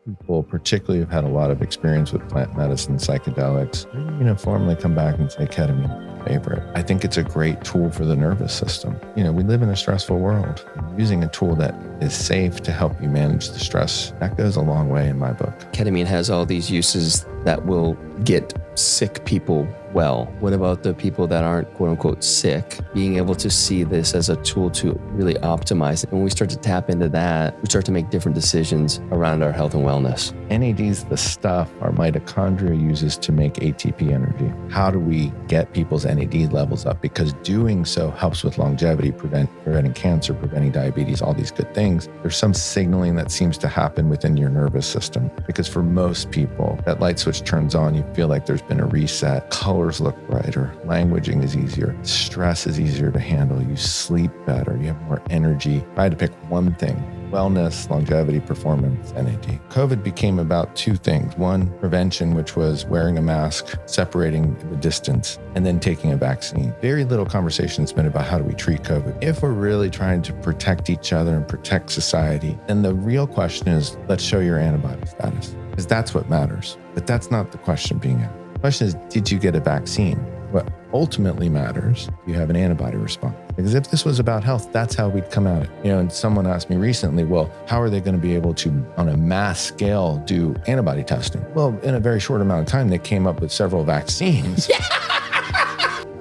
people, particularly who've had a lot of experience with plant medicine, psychedelics, uniformly come back and say ketamine favorite. I think it's a great tool for the nervous system. We live in a stressful world. Using a tool that is safe to help you manage the stress, that goes a long way in my book. Ketamine has all these uses that will get sick people well. What about the people that aren't quote unquote sick? Being able to see this as a tool to really optimize it. When we start to tap into that, we start to make different decisions around our health and wellness. NAD is the stuff our mitochondria uses to make ATP energy. How do we get people's NAD levels up? Because doing so helps with longevity, preventing cancer, preventing diabetes, all these good things. There's some signaling that seems to happen within your nervous system. Because for most people, that light switch turns on, you feel like there's been a reset. Colors look brighter. Languaging is easier. Stress is easier to handle. You sleep better. You have more energy. If I had to pick one thing, wellness, longevity, performance, NAD. COVID became about two things. One, prevention, which was wearing a mask, separating the distance, and then taking a vaccine. Very little conversation has been about how do we treat COVID. If we're really trying to protect each other and protect society, then the real question is, let's show your antibody status, because that's what matters. But that's not the question being asked. The question is, did you get a vaccine? What ultimately matters, you have an antibody response. Because if this was about health, that's how we'd come at it. And someone asked me recently, well, how are they going to be able to, on a mass scale, do antibody testing? Well, in a very short amount of time, they came up with several vaccines.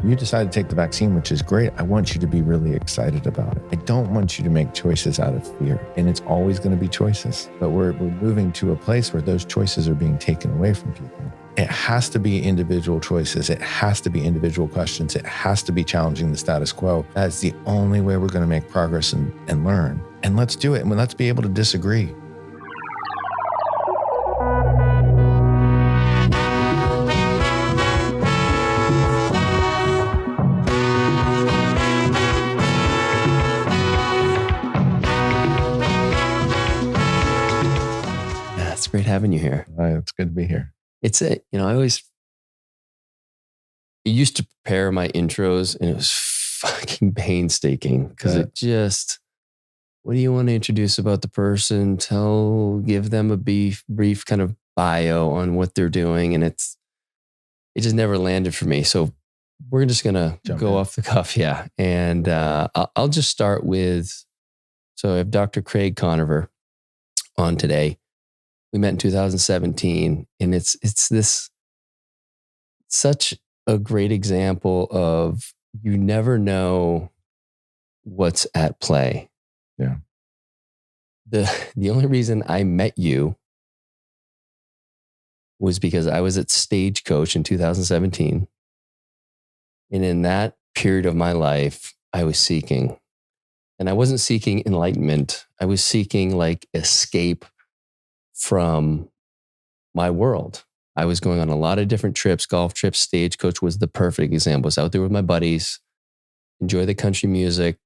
You decide to take the vaccine, which is great. I want you to be really excited about it. I don't want you to make choices out of fear. And it's always going to be choices. But we're moving to a place where those choices are being taken away from people. It has to be individual choices. It has to be individual questions. It has to be challenging the status quo. That's the only way we're going to make progress and learn. And let's do it. And let's be able to disagree. It's great having you here. It's good to be here. I used to prepare my intros and it was fucking painstaking because what do you want to introduce about the person? Give them a brief kind of bio on what they're doing. And it just never landed for me. So we're just going to go off the cuff. Yeah. And I'll just start with, so I have Dr. Craig Koniver on today. We met in 2017, and it's this such a great example of you never know what's at play. Yeah. The only reason I met you was because I was at Stagecoach in 2017. And in that period of my life, I was seeking. And I wasn't seeking enlightenment. I was seeking like escape from my world. I was going on a lot of different trips, golf trips. Stagecoach was the perfect example. I was out there with my buddies, enjoy the country music.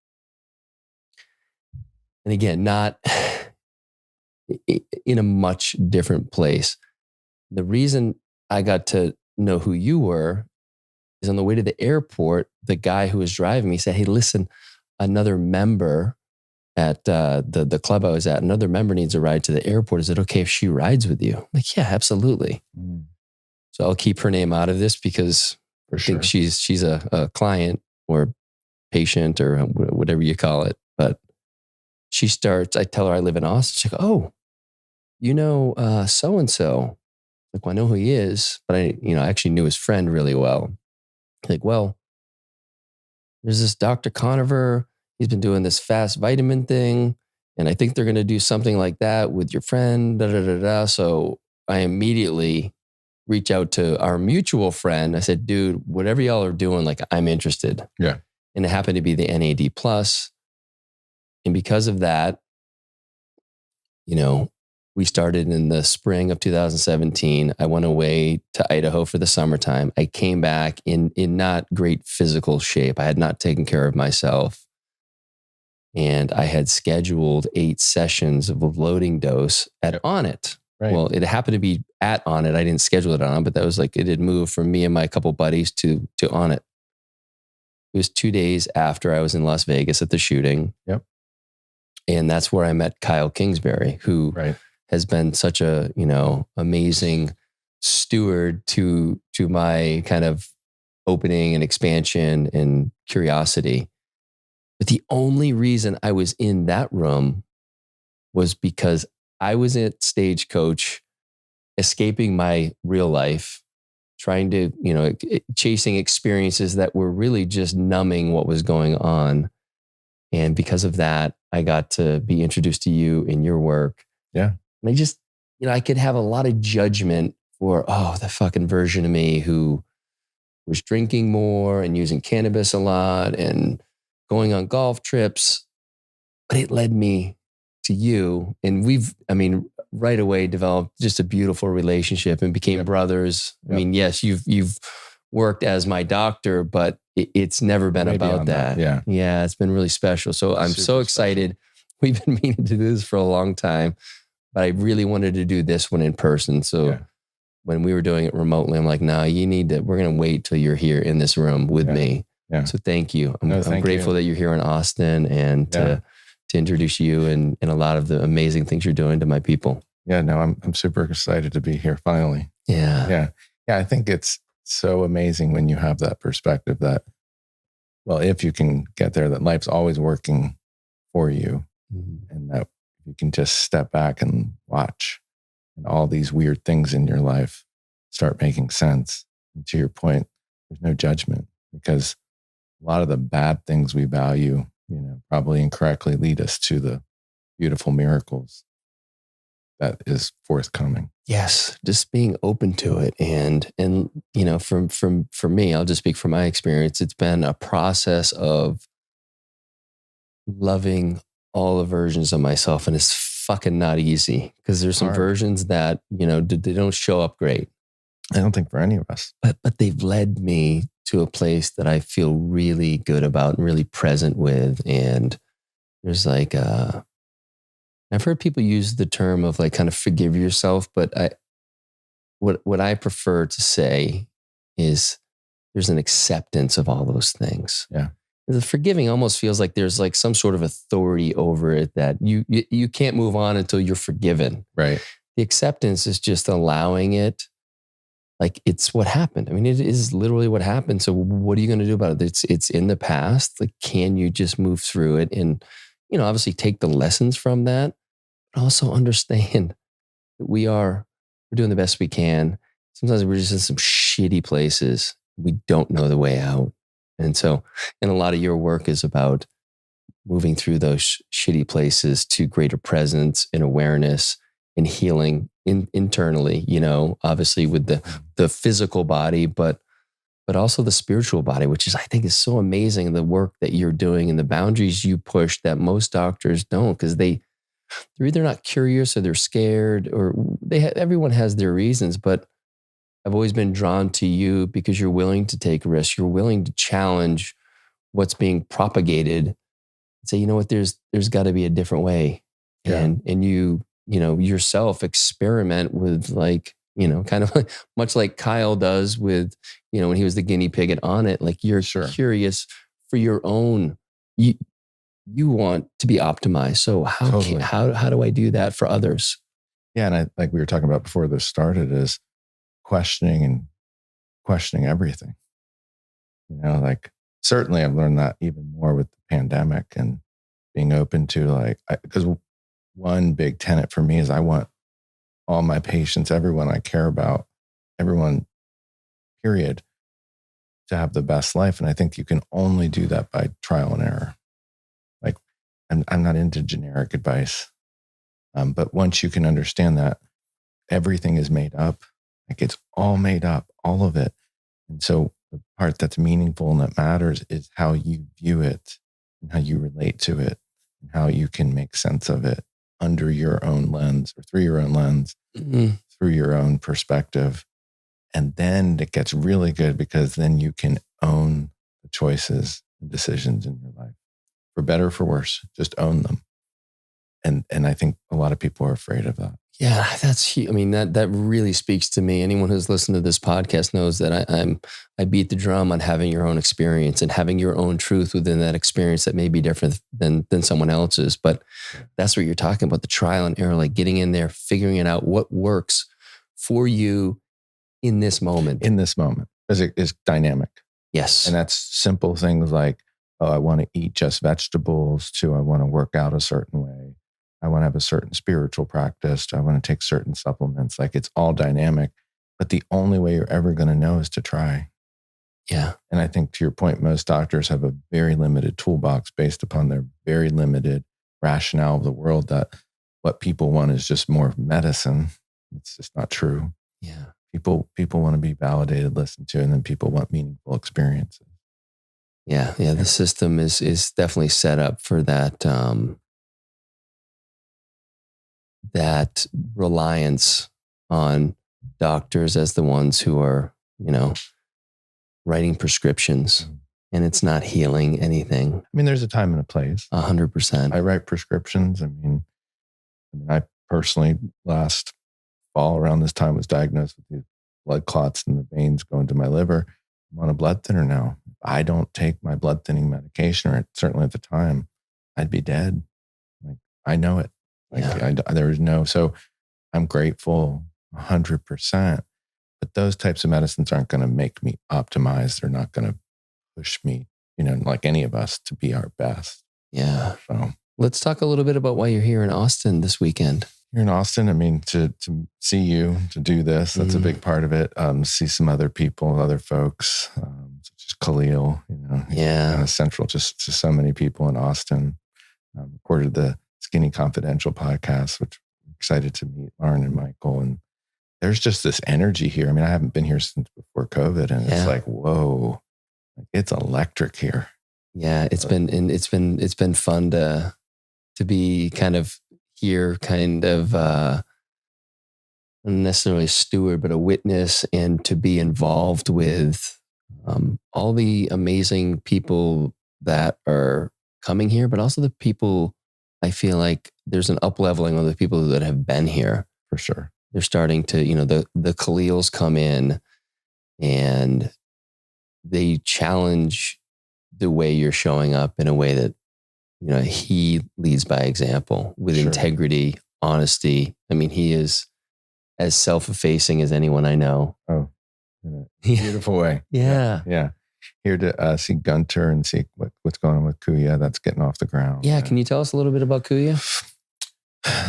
And again, not in a much different place. The reason I got to know who you were is on the way to the airport, the guy who was driving me said, hey, listen, another member at the club I was at, another member needs a ride to the airport. Is it okay if she rides with you? I'm like, yeah, absolutely. Mm. So I'll keep her name out of this because I think she's a client or patient or whatever you call it. But I tell her I live in Austin. She's like, oh, so-and-so. Like, well, I know who he is, but I actually knew his friend really well. Like, well, there's this Dr. Koniver. He's been doing this fast vitamin thing. And I think they're going to do something like that with your friend. So I immediately reach out to our mutual friend. I said, dude, whatever y'all are doing, like, I'm interested. Yeah. And it happened to be the NAD plus. And because of that, we started in the spring of 2017. I went away to Idaho for the summertime. I came back in not great physical shape. I had not taken care of myself. And I had scheduled 8 sessions of a loading dose at Onnit. Right. Well, it happened to be at Onnit. I didn't schedule it on, but that was like, it had moved from me and my couple buddies to Onnit. It was 2 days after I was in Las Vegas at the shooting. Yep. And that's where I met Kyle Kingsbury, who has been such a, amazing steward to my kind of opening and expansion and curiosity. But the only reason I was in that room was because I was at Stagecoach, escaping my real life, trying to, chasing experiences that were really just numbing what was going on. And because of that, I got to be introduced to you in your work. Yeah. And I just, I could have a lot of judgment for, the fucking version of me who was drinking more and using cannabis a lot and going on golf trips. But it led me to you. And right away developed just a beautiful relationship and became brothers. Yep. I mean, yes, you've worked as my doctor, but it's never been about that. Yeah, it's been really special. So I'm so excited. Special. We've been meaning to do this for a long time, but I really wanted to do this one in person. So when we were doing it remotely, I'm like, no, we're going to wait till you're here in this room with me. Yeah. So thank you. I'm grateful that you're here in Austin and to introduce you and a lot of the amazing things you're doing to my people. Yeah, no, I'm super excited to be here finally. Yeah. I think it's so amazing when you have that perspective that, well, if you can get there, that life's always working for you, and that you can just step back and watch, and all these weird things in your life start making sense. And to your point, there's no judgment, because a lot of the bad things we value, probably incorrectly lead us to the beautiful miracles that is forthcoming. Yes, just being open to it. And for me, I'll just speak from my experience. It's been a process of loving all the versions of myself. And it's fucking not easy, because there's some versions that, they don't show up great. I don't think for any of us. But they've led me to a place that I feel really good about and really present with. And there's like, I've heard people use the term of like kind of forgive yourself, but what I prefer to say is there's an acceptance of all those things. Yeah. The forgiving almost feels like there's like some sort of authority over it that you can't move on until you're forgiven. Right. The acceptance is just allowing it. Like, it's what happened. I mean, it is literally what happened. So what are you going to do about it? It's in the past. Like, can you just move through it and, obviously take the lessons from that, but also understand that we're doing the best we can. Sometimes we're just in some shitty places. We don't know the way out. And a lot of your work is about moving through those shitty places to greater presence and awareness and healing internally, obviously with the physical body, but also the spiritual body, which I think is so amazing, the work that you're doing and the boundaries you push that most doctors don't, because they're either not curious or they're scared, or everyone has their reasons. But I've always been drawn to you because you're willing to take risks. You're willing to challenge what's being propagated and say, you know what, there's got to be a different way. Yeah. And you yourself experiment with, like, kind of like, much like Kyle does with, when he was the guinea pig at On It, like, you're curious for your own, you want to be optimized. So how do I do that for others? Yeah. And like we were talking about before this started, is questioning everything, like, certainly I've learned that even more with the pandemic and being open to, because one big tenet for me is I want all my patients, everyone I care about, everyone, period, to have the best life. And I think you can only do that by trial and error. Like, I'm not into generic advice. But once you can understand that everything is made up, like, it's all made up, all of it. And so the part that's meaningful and that matters is how you view it and how you relate to it and how you can make sense of it under your own lens, or through your own lens, through your own perspective. And then it gets really good, because then you can own the choices and decisions in your life, for better or for worse. Just own them. And I think a lot of people are afraid of that. Yeah, I mean, that really speaks to me. Anyone who's listened to this podcast knows that I beat the drum on having your own experience and having your own truth within that experience that may be different than someone else's. But that's what you're talking about, the trial and error, like getting in there, figuring it out, what works for you in this moment. In this moment, because it is dynamic. Yes. And that's simple things like, oh, I want to eat just vegetables, to I want to work out a certain way. I want to have a certain spiritual practice. I want to take certain supplements. Like, it's all dynamic, but the only way you're ever going to know is to try. Yeah. And I think, to your point, most doctors have a very limited toolbox based upon their very limited rationale of the world, that what people want is just more medicine. It's just not true. Yeah. People want to be validated, listened to, and then people want meaningful experiences. Yeah. Yeah. The system is definitely set up for that, that reliance on doctors as the ones who are, writing prescriptions, and it's not healing anything. I mean, there's a time and a place. 100%. I write prescriptions. I mean, I personally, last fall around this time, was diagnosed with these blood clots in the veins going to my liver. I'm on a blood thinner now. If I don't take my blood thinning medication, or certainly at the time, I'd be dead. Like, I know it. Like, there is no, so I'm grateful 100%, but those types of medicines aren't going to make me optimize. They're not going to push me, like any of us, to be our best. Yeah. So let's talk a little bit about why you're here in Austin this weekend. Here in Austin, I mean, to see you, to do this, that's a big part of it. See some other people, other folks, such as Khalil, kind of central just to so many people in Austin. Recorded the Skinny Confidential podcast, which I'm excited to meet Lauren and Michael. And there's just this energy here. I mean, I haven't been here since before COVID, and it's like, whoa, it's electric here. Yeah, it's been fun to be kind of here, kind of not necessarily a steward, but a witness, and to be involved with all the amazing people that are coming here, but also the people. I feel like there's an up-leveling of the people that have been here. For sure. They're starting to, the Khalils come in and they challenge the way you're showing up in a way that, he leads by example with integrity, honesty. I mean, he is as self-effacing as anyone I know. Oh, in a beautiful way. Yeah. Yeah. Here to see Gunter and see what's going on with Kuya. That's getting off the ground. Yeah. Can you tell us a little bit about Kuya?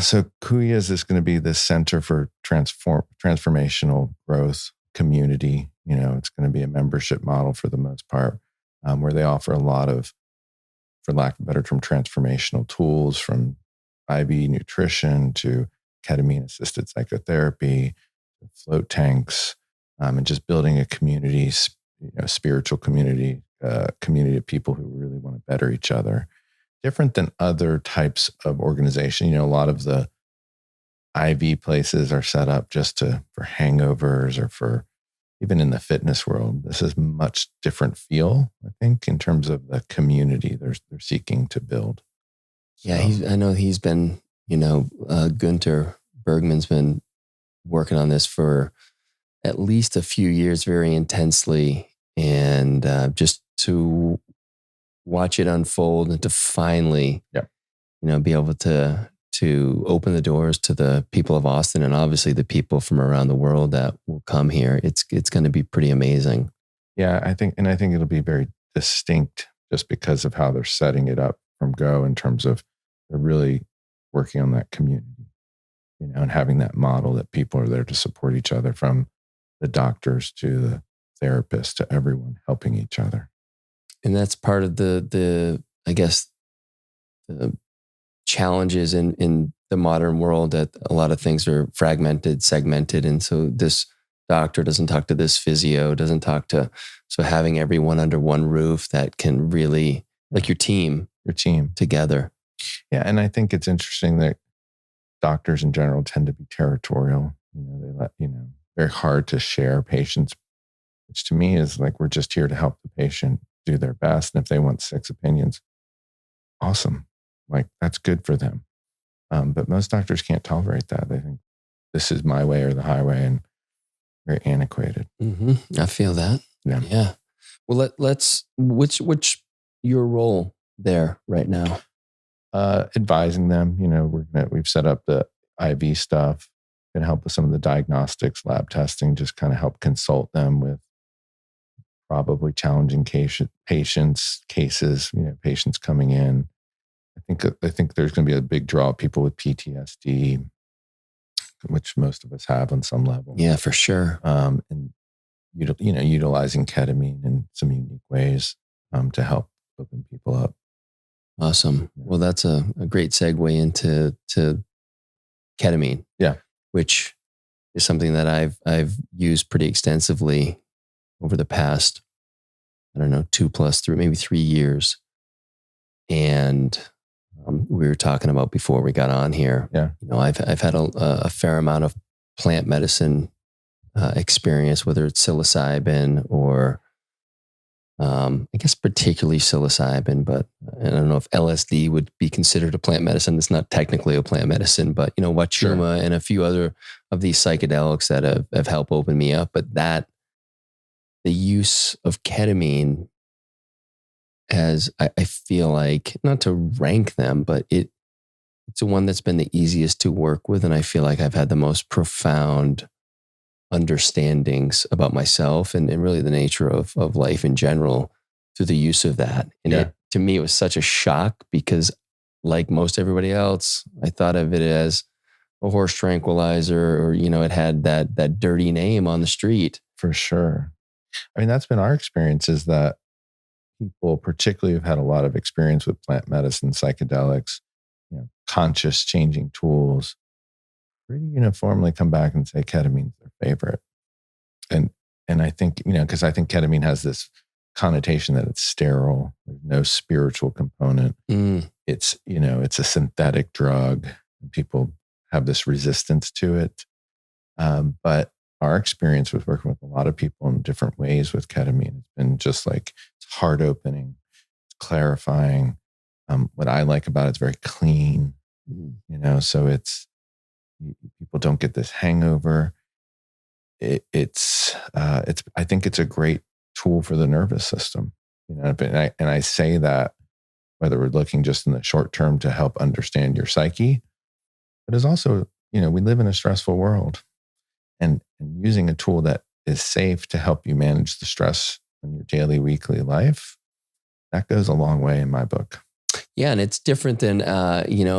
So Kuya is going to be the center for transformational growth community. It's going to be a membership model for the most part, where they offer a lot of, for lack of a better term, transformational tools, from IV nutrition to ketamine assisted psychotherapy, float tanks, and just building a community, spiritual community, community of people who really want to better each other. Different than other types of organization. A lot of the IV places are set up just for hangovers, or for, even in the fitness world, this is much different feel, I think, in terms of the community they're seeking to build. So, yeah, I know he's been, Gunter Bergman's been working on this for at least a few years, very intensely, and just to watch it unfold and to finally, be able to open the doors to the people of Austin, and obviously the people from around the world that will come here. It's going to be pretty amazing. Yeah, I think it'll be very distinct just because of how they're setting it up from go, in terms of they're really working on that community, and having that model that people are there to support each other, from the doctors to the therapists to everyone helping each other. And that's part of the I guess, the challenges in the modern world, that a lot of things are fragmented, segmented. And so this doctor doesn't talk to this physio, doesn't talk to, so having everyone under one roof that can really, like your team together. Yeah. And I think it's interesting that doctors in general tend to be territorial. They let, very hard to share patients, which to me is like, we're just here to help the patient do their best. And if they want 6 opinions, awesome. Like, that's good for them. But most doctors can't tolerate that. They think this is my way or the highway, and very antiquated. I feel that. Yeah. Well, let's. Which your role there right now? Advising them. We've set up the IV stuff. Can help with some of the diagnostics, lab testing. Just kind of help consult them with probably challenging cases. Patients coming in. I think there's going to be a big draw of people with PTSD, which most of us have on some level. Yeah, for sure. And utilizing ketamine in some unique ways to help open people up. Awesome. Well, that's a great segue into ketamine. Yeah, which is something that I've used pretty extensively over the past, 3 years. And we were talking about before we got on here. Yeah, I've had a fair amount of plant medicine experience, whether it's psilocybin or I guess particularly psilocybin, but I don't know if LSD would be considered a plant medicine. It's not technically a plant medicine, but Wachuma and a few other of these psychedelics that have helped open me up. But the use of ketamine as I feel like, not to rank them, but it's the one that's been the easiest to work with. And I feel like I've had the most profound understandings about myself and really the nature of life in general through the use of that. And to me, it was such a shock because, like most everybody else, I thought of it as a horse tranquilizer, or it had that dirty name on the street. For sure. I mean, that's been our experience, is that people, particularly who've had a lot of experience with plant medicine, psychedelics, conscious changing tools, pretty uniformly come back and say ketamine's their favorite. And I think, because I think ketamine has this connotation that it's sterile. There's no spiritual component. It's, it's a synthetic drug. And people have this resistance to it. But our experience with working with a lot of people in different ways with ketamine has been just like, it's heart opening, it's clarifying. What I like about it's very clean, so it's, people don't get this hangover. I think it's a great tool for the nervous system, and I say that whether we're looking just in the short term to help understand your psyche, but it's also, we live in a stressful world, and using a tool that is safe to help you manage the stress in your daily, weekly life, that goes a long way in my book. Yeah, and it's different than,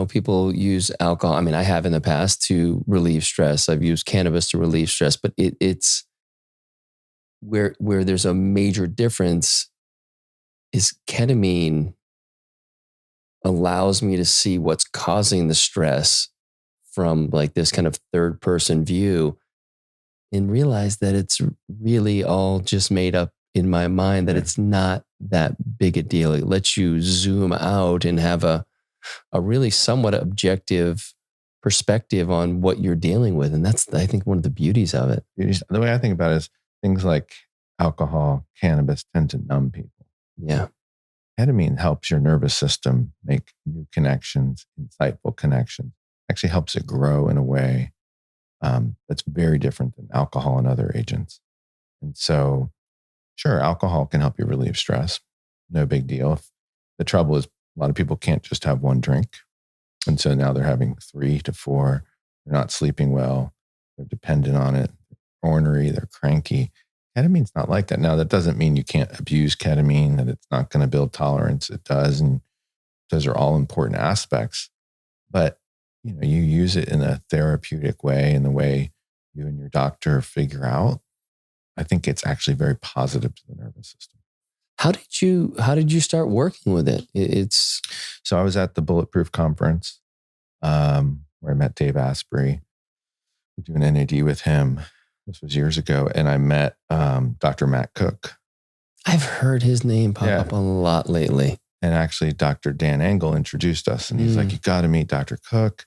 people use alcohol. I mean, I have in the past to relieve stress. I've used cannabis to relieve stress, but it's where there's a major difference is ketamine allows me to see what's causing the stress from like this kind of third person view and realize that it's really all just made up in my mind, that it's not that big a deal. It lets you zoom out and have a really somewhat objective perspective on what you're dealing with. And that's, I think, one of the beauties of it. The way I think about it is things like alcohol, cannabis tend to numb people. Yeah. Ketamine helps your nervous system make new connections, insightful connections. Actually helps it grow in a way that's very different than alcohol and other agents. And so, sure, alcohol can help you relieve stress. No big deal. The trouble is a lot of people can't just have one drink. And so now they're having 3 to 4. They're not sleeping well. They're dependent on it. They're ornery. They're cranky. Ketamine's not like that. Now, that doesn't mean you can't abuse ketamine, that it's not going to build tolerance. It does. And those are all important aspects. But, you use it in a therapeutic way, in the way you and your doctor figure out. I think it's actually very positive to the nervous system. How did you start working with it? So I was at the Bulletproof conference where I met Dave Asprey. We're doing NAD with him. This was years ago. And I met Dr. Matt Cook. I've heard his name pop up a lot lately. And actually Dr. Dan Engel introduced us, and he's like, you got to meet Dr. Cook.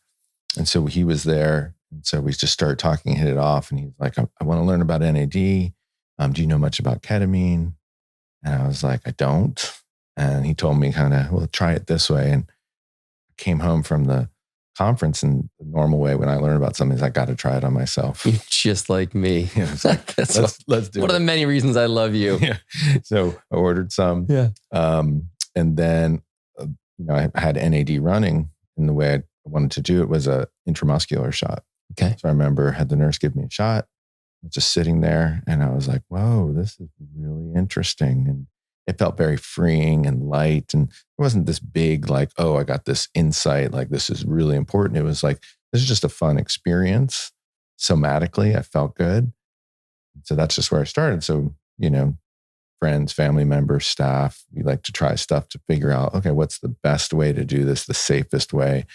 And so he was there. And so we just started talking, hit it off. And he's like, I want to learn about NAD. Do you know much about ketamine? And I was like, I don't. And he told me kind of, well, try it this way. And I came home from the conference, and the normal way when I learn about something is I got to try it on myself. You're just like me. It's like, let's do it. One of the many reasons I love you. Yeah. So I ordered some. Yeah. And then, I had NAD running, and the way I wanted to do it was a intramuscular shot. Okay. So I remember had the nurse give me a shot, just sitting there, and I was like, whoa, this is really interesting. And it felt very freeing and light. And it wasn't this big, like, oh, I got this insight, like this is really important. It was like, this is just a fun experience. Somatically, I felt good. So that's just where I started. So, friends, family members, staff, we like to try stuff to figure out, okay, what's the best way to do this, the safest way?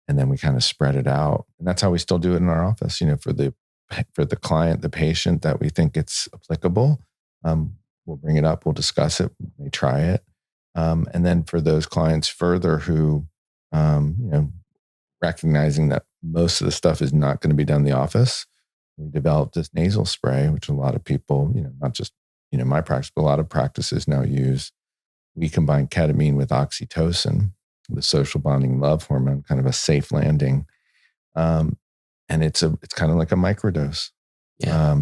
And then we kind of spread it out. And that's how we still do it in our office, for the client, the patient that we think it's applicable. We'll bring it up, we'll discuss it, we try it. And then for those clients further who, recognizing that most of the stuff is not going to be done in the office, we developed this nasal spray, which a lot of people, not just, my practice, but a lot of practices now use. We combine ketamine with oxytocin, the social bonding love hormone, kind of a safe landing. And it's kind of like a microdose. Yeah.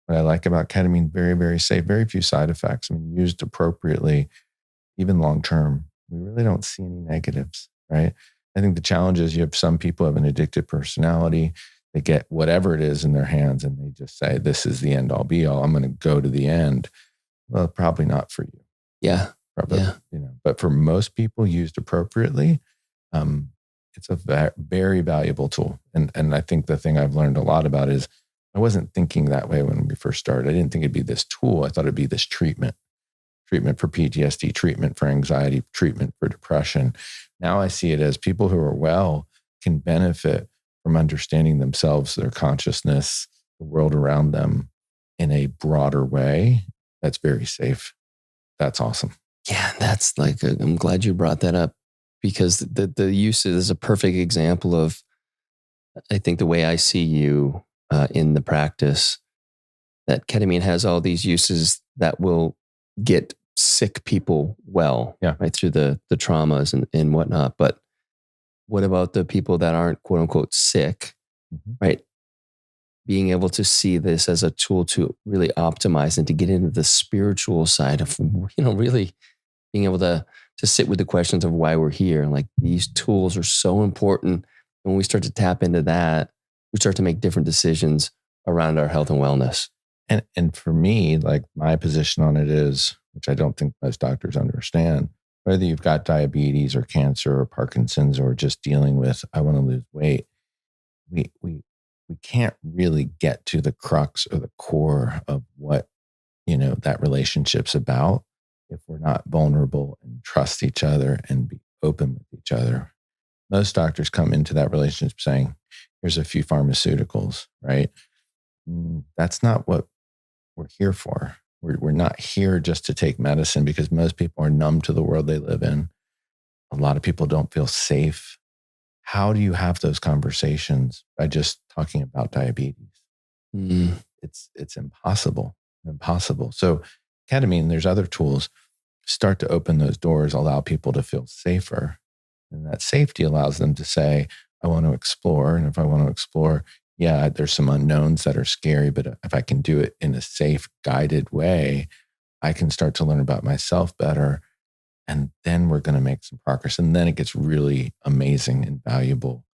What I like about ketamine, very, very safe, very few side effects. I mean, used appropriately, even long-term, we really don't see any negatives, right? I think the challenge is you have some people who have an addictive personality. They get whatever it is in their hands and they just say, this is the end all be all. I'm going to go to the end. Well, probably not for you. Yeah. Probably, yeah. But for most people used appropriately, it's a very valuable tool. And I think the thing I've learned a lot about is I wasn't thinking that way when we first started. I didn't think it'd be this tool. I thought it'd be this treatment for PTSD, treatment for anxiety, treatment for depression. Now I see it as people who are well can benefit from understanding themselves, their consciousness, the world around them in a broader way. That's very safe. That's awesome. Yeah, that's I'm glad you brought that up because the use is a perfect example of, I think, the way I see you in the practice, that ketamine has all these uses that will get sick people well, right, through the traumas and whatnot. But what about the people that aren't quote unquote sick, right? Being able to see this as a tool to really optimize and to get into the spiritual side of, really being able to sit with the questions of why we're here. Like, these tools are so important. When we start to tap into that, we start to make different decisions around our health and wellness. And for me, like, my position on it is, which I don't think most doctors understand, whether you've got diabetes or cancer or Parkinson's or just dealing with, I want to lose weight, we can't really get to the crux or the core of what, that relationship's about if we're not vulnerable and trust each other and be open with each other. Most doctors come into that relationship saying, here's a few pharmaceuticals, right? That's not what we're here for. We're not here just to take medicine, because most people are numb to the world they live in. A lot of people don't feel safe. How do you have those conversations by just talking about diabetes? It's impossible. So ketamine, there's other tools, start to open those doors, allow people to feel safer. And that safety allows them to say, I want to explore. And if I want to explore, there's some unknowns that are scary, but if I can do it in a safe, guided way, I can start to learn about myself better. And then we're going to make some progress. And then it gets really amazing and valuable.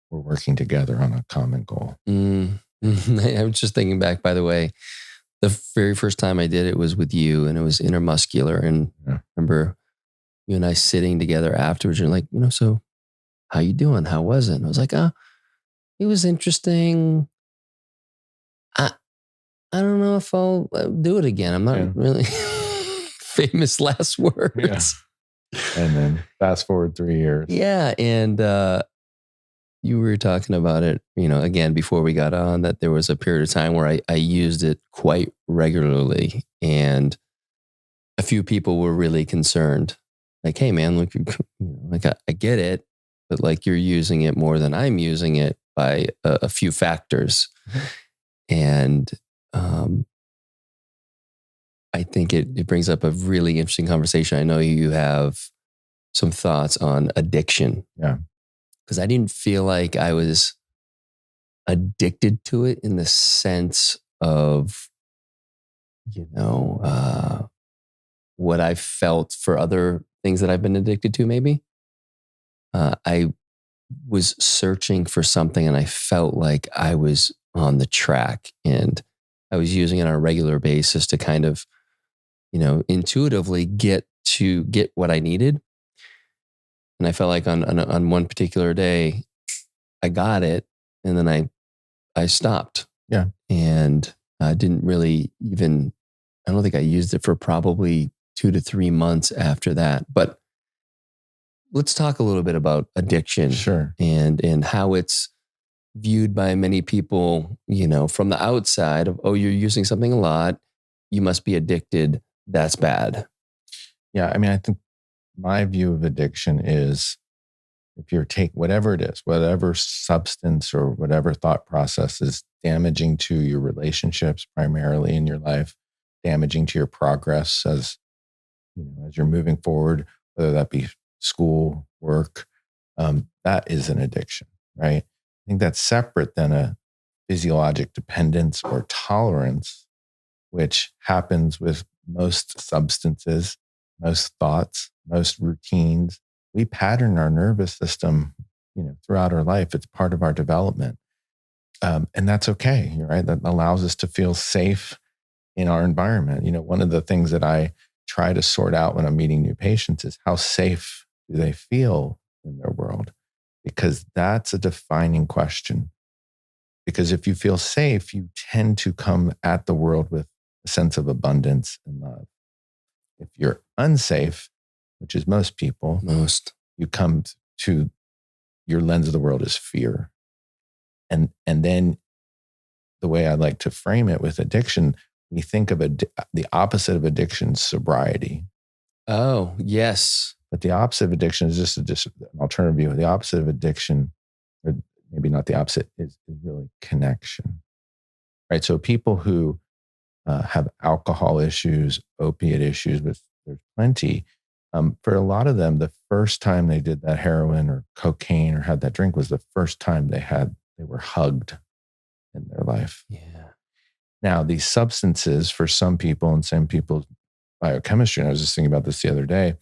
We're working together on a common goal. I was just thinking back, by the way, the very first time I did it was with you, and it was intermuscular. And I remember you and I sitting together afterwards. You're like, so how you doing? How was it? And I was like, it was interesting. I don't know if I'll do it again. I'm not really famous last words. Yeah. And then fast forward 3 years. Yeah. And you were talking about it, again, before we got on, that there was a period of time where I used it quite regularly. And a few people were really concerned. Like, hey, man, look, I get it, but like, you're using it more than I'm using it by a few factors. And I think it brings up a really interesting conversation. I know you have some thoughts on addiction. Yeah. because I didn't feel like I was addicted to it in the sense of, what I felt for other things that I've been addicted to, maybe. I was searching for something and I felt like I was on the track and I was using it on a regular basis to kind of, intuitively get what I needed. And I felt like on one particular day, I got it and then I stopped. Yeah. And I didn't really even, I don't think I used it for probably 2 to 3 months after that. But let's talk a little bit about addiction. Sure. And how it's viewed by many people, from the outside of, oh, you're using something a lot, you must be addicted. That's bad. Yeah. I mean, I think my view of addiction is if you're whatever it is, whatever substance or whatever thought process is damaging to your relationships primarily in your life, damaging to your progress as you're moving forward, whether that be school, work, that is an addiction, right? I think that's separate than a physiologic dependence or tolerance, which happens with most substances, most thoughts, most routines. We pattern our nervous system, throughout our life. It's part of our development. And that's okay, right? That allows us to feel safe in our environment. One of the things that I try to sort out when I'm meeting new patients is how safe do they feel in their world? Because that's a defining question. Because if you feel safe, you tend to come at the world with a sense of abundance and love. If you're unsafe, which is most people, you come to your lens of the world is fear. And then the way I like to frame it with addiction, we think of the opposite of addiction, sobriety. Oh, yes. But the opposite of addiction is just an alternative view. The opposite of addiction, or maybe not the opposite, is really connection, right? So people who have alcohol issues, opiate issues, which there's plenty. For a lot of them, the first time they did that heroin or cocaine or had that drink was the first time they were hugged in their life. Yeah. Now, these substances for some people and some people's biochemistry, and I was just thinking about this the other day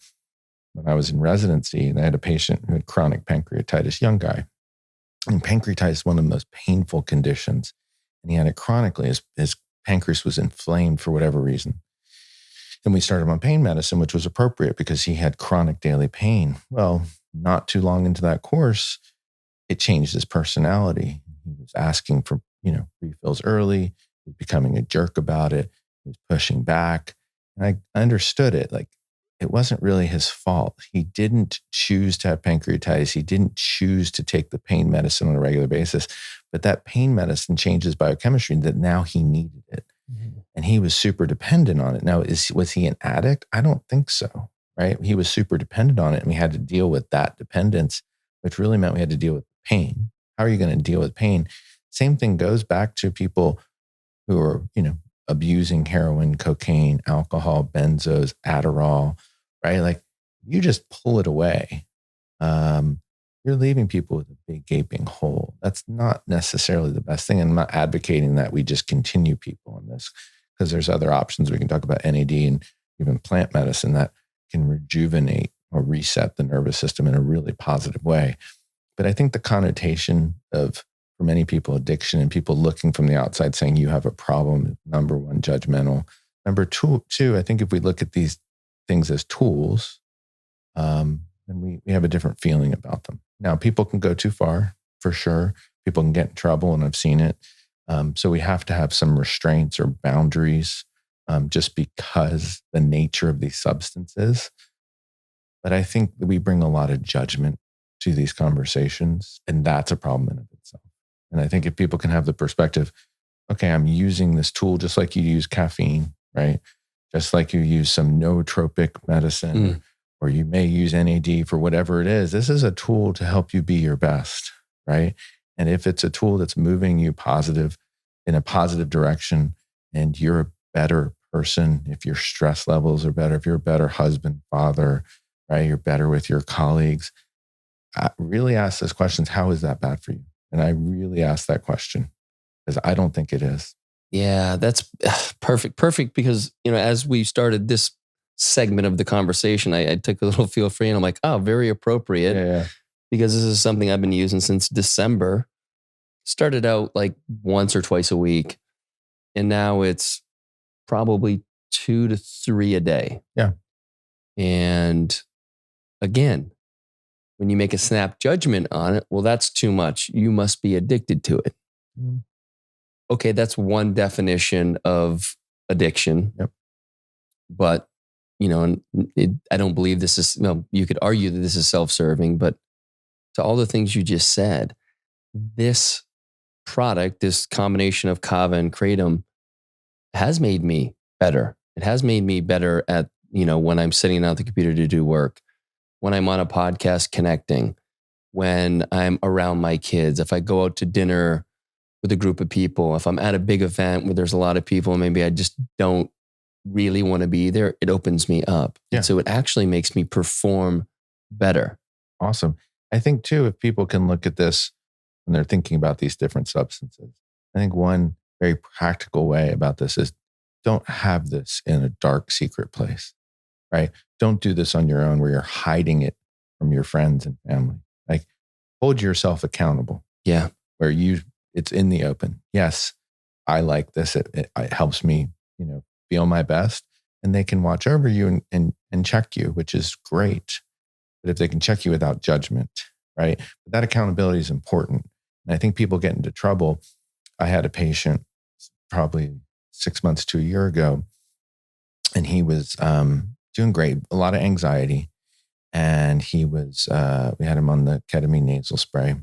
when I was in residency, and I had a patient who had chronic pancreatitis, young guy. And pancreatitis is one of the most painful conditions. And he had it chronically. His pancreas was inflamed for whatever reason. And we started him on pain medicine, which was appropriate because he had chronic daily pain. Well, not too long into that course, it changed his personality. He was asking for, refills early. He was becoming a jerk about it. He was pushing back. And I understood it. Like, it wasn't really his fault. He didn't choose to have pancreatitis. He didn't choose to take the pain medicine on a regular basis. But that pain medicine changed his biochemistry that now he needed it. Mm-hmm. And he was super dependent on it. Now, was he an addict? I don't think so, right? He was super dependent on it. And we had to deal with that dependence, which really meant we had to deal with pain. How are you going to deal with pain? Same thing goes back to people who are, abusing heroin, cocaine, alcohol, benzos, Adderall, right? Like, you just pull it away. You're leaving people with a big gaping hole. That's not necessarily the best thing. And I'm not advocating that we just continue people on this, because there's other options. We can talk about NAD and even plant medicine that can rejuvenate or reset the nervous system in a really positive way. But I think the connotation of, for many people, addiction and people looking from the outside saying you have a problem, number one, judgmental. Number two, I think if we look at these things as tools, then we have a different feeling about them. Now, people can go too far, for sure. People can get in trouble, and I've seen it. So we have to have some restraints or boundaries just because the nature of these substances. But I think that we bring a lot of judgment to these conversations, and that's a problem in of itself. And I think if people can have the perspective, okay, I'm using this tool just like you use caffeine, right? Just like you use some nootropic medicine, or you may use NAD for whatever it is. This is a tool to help you be your best, right? And if it's a tool that's moving you positive in a positive direction, and you're a better person, if your stress levels are better, if you're a better husband, father, right? You're better with your colleagues. really ask those questions. How is that bad for you? And I really ask that question because I don't think it is. Yeah, that's perfect. Perfect because, as we started this segment of the conversation, I took a little feel free and I'm like, oh, very appropriate. Yeah. Because this is something I've been using since December. Started out like once or twice a week. And now it's probably 2 to 3 a day. Yeah. And again, when you make a snap judgment on it, well, that's too much. You must be addicted to it. Mm. Okay, that's one definition of addiction. Yep. But, I don't believe this is, you could argue that this is self-serving, but to all the things you just said, this product, this combination of kava and kratom has made me better. It has made me better at, when I'm sitting down at the computer to do work, when I'm on a podcast connecting, when I'm around my kids, if I go out to dinner with a group of people, if I'm at a big event where there's a lot of people and maybe I just don't really want to be there, it opens me up. Yeah. And so it actually makes me perform better. Awesome. I think too, if people can look at this when they're thinking about these different substances, I think one very practical way about this is don't have this in a dark, secret place, right? Don't do this on your own where you're hiding it from your friends and family. Like hold yourself accountable. Yeah. Where it's in the open. Yes, I like this. It helps me, feel my best, and they can watch over you and check you, which is great. But if they can check you without judgment, right? But that accountability is important. And I think people get into trouble. I had a patient probably 6 months to a year ago, and he was doing great, a lot of anxiety. And he was, we had him on the ketamine nasal spray,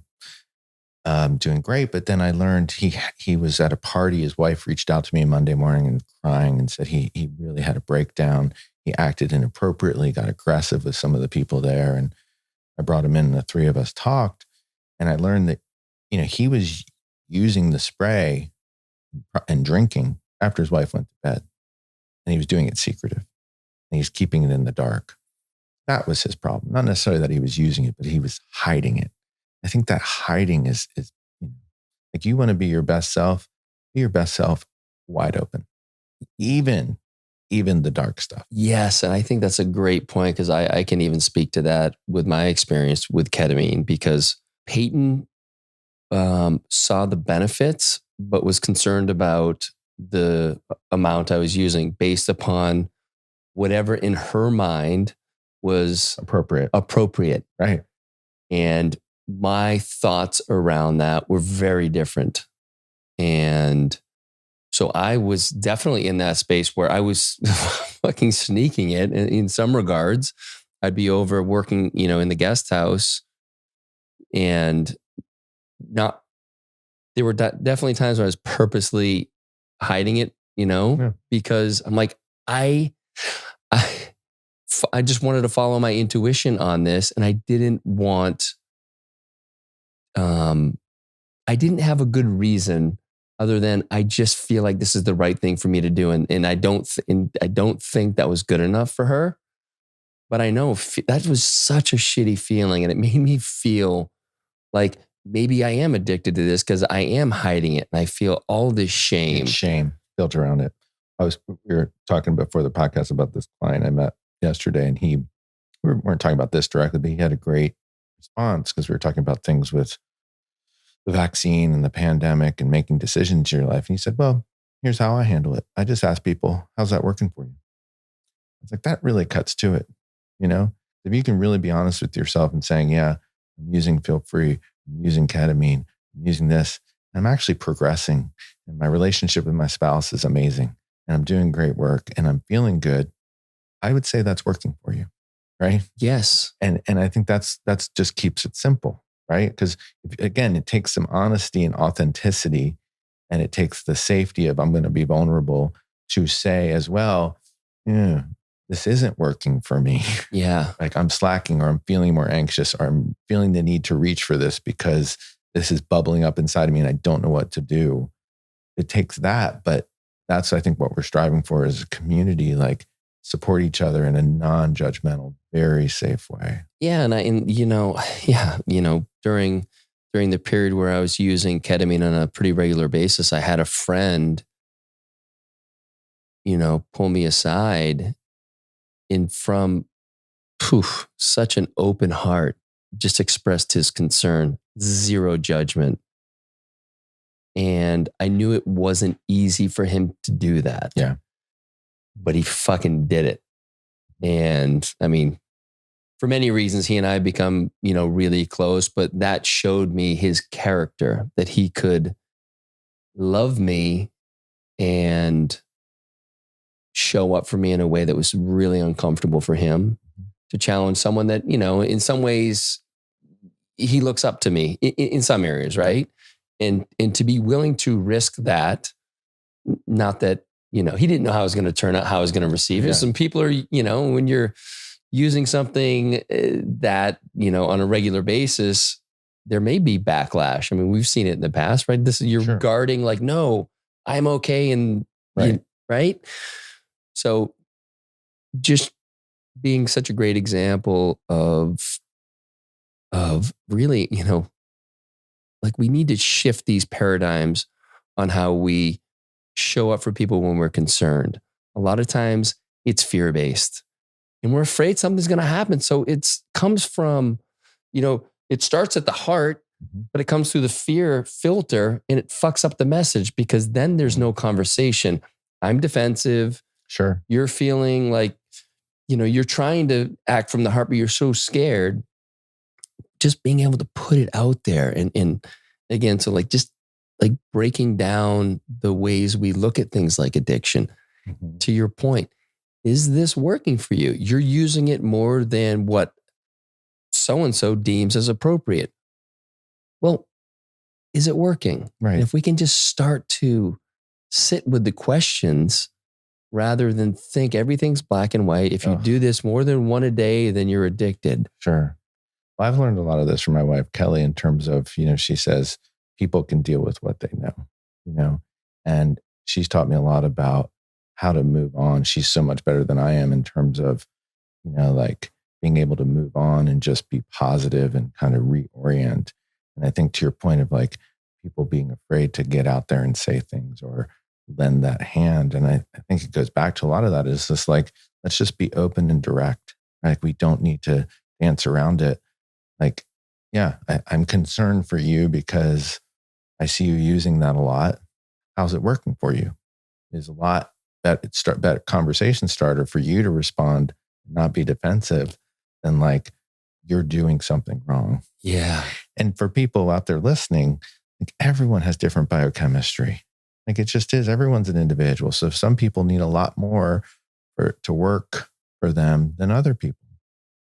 doing great. But then I learned he was at a party. His wife reached out to me Monday morning and crying and said he really had a breakdown. He acted inappropriately, got aggressive with some of the people there. And I brought him in and the three of us talked. And I learned that, he was using the spray and drinking after his wife went to bed. And he was doing it secretive. And he's keeping it in the dark. That was his problem. Not necessarily that he was using it, but he was hiding it. I think that hiding is like you want to be your best self wide open. Even the dark stuff. Yes. And I think that's a great point because I can even speak to that with my experience with ketamine because Peyton saw the benefits, but was concerned about the amount I was using based upon whatever in her mind was appropriate. Right. And my thoughts around that were very different. And so I was definitely in that space where I was fucking sneaking it in some regards. I'd be over working, in the guest house and there were definitely times when I was purposely hiding it, because I'm like, I just wanted to follow my intuition on this. And I didn't want, I didn't have a good reason other than I just feel like this is the right thing for me to do. And I don't think that was good enough for her, but I know that was such a shitty feeling. And it made me feel like maybe I am addicted to this because I am hiding it. And I feel all this shame built around it. We were talking before the podcast about this client I met yesterday, and we weren't talking about this directly, but he had a great response because we were talking about things with the vaccine and the pandemic and making decisions in your life. And he said, well, here's how I handle it. I just ask people, how's that working for you? It's like, that really cuts to it. If you can really be honest with yourself and saying, yeah, I'm using Feel Free, I'm using ketamine, I'm using this, I'm actually progressing and my relationship with my spouse is amazing and I'm doing great work and I'm feeling good. I would say that's working for you. Right. Yes. And I think that's just keeps it simple. Right. Because again, it takes some honesty and authenticity and it takes the safety of I'm going to be vulnerable to say as well, yeah, this isn't working for me. Yeah. Like I'm slacking or I'm feeling more anxious or I'm feeling the need to reach for this because this is bubbling up inside of me and I don't know what to do. It takes that. But that's, I think, what we're striving for as a community, like support each other in a non-judgmental, very safe way. Yeah. During the period where I was using ketamine on a pretty regular basis, I had a friend, pull me aside and from such an open heart, just expressed his concern, zero judgment. And I knew it wasn't easy for him to do that. Yeah. But he fucking did it. And I mean, for many reasons, he and I become, really close, but that showed me his character, that he could love me and show up for me in a way that was really uncomfortable for him, to challenge someone that, in some ways he looks up to me in some areas. Right. And to be willing to risk that, not that, he didn't know how it was going to turn out, how I was going to receive it. Some people are, when you're using something that, on a regular basis, there may be backlash. I mean, we've seen it in the past, right? You're guarding like, no, I'm okay. And right. So just being such a great example of really, like we need to shift these paradigms on how we show up for people when we're concerned. A lot of times it's fear-based and we're afraid something's going to happen. So it comes from, it starts at the heart, but it comes through the fear filter and it fucks up the message, because then there's no conversation. I'm defensive. Sure. You're feeling like, you're trying to act from the heart, but you're so scared. Just being able to put it out there. And again, so like just like breaking down the ways we look at things like addiction. Mm-hmm. To your point, is this working for you? You're using it more than what so-and-so deems as appropriate. Well, is it working? Right. And if we can just start to sit with the questions rather than think everything's black and white. If you do this more than one a day, then you're addicted. Sure. Well, I've learned a lot of this from my wife, Kelly, in terms of, she says people can deal with what they know, and she's taught me a lot about how to move on. She's so much better than I am in terms of, like being able to move on and just be positive and kind of reorient. And I think to your point of like people being afraid to get out there and say things or lend that hand. And I think it goes back to a lot of that is just like, let's just be open and direct. Like we don't need to dance around it. Like, yeah, I'm concerned for you because I see you using that a lot. How's it working for you? Is a lot that conversation starter for you to respond, not be defensive, than like you're doing something wrong. Yeah. And for people out there listening, like everyone has different biochemistry. Like it just is. Everyone's an individual. So some people need a lot more to work for them than other people.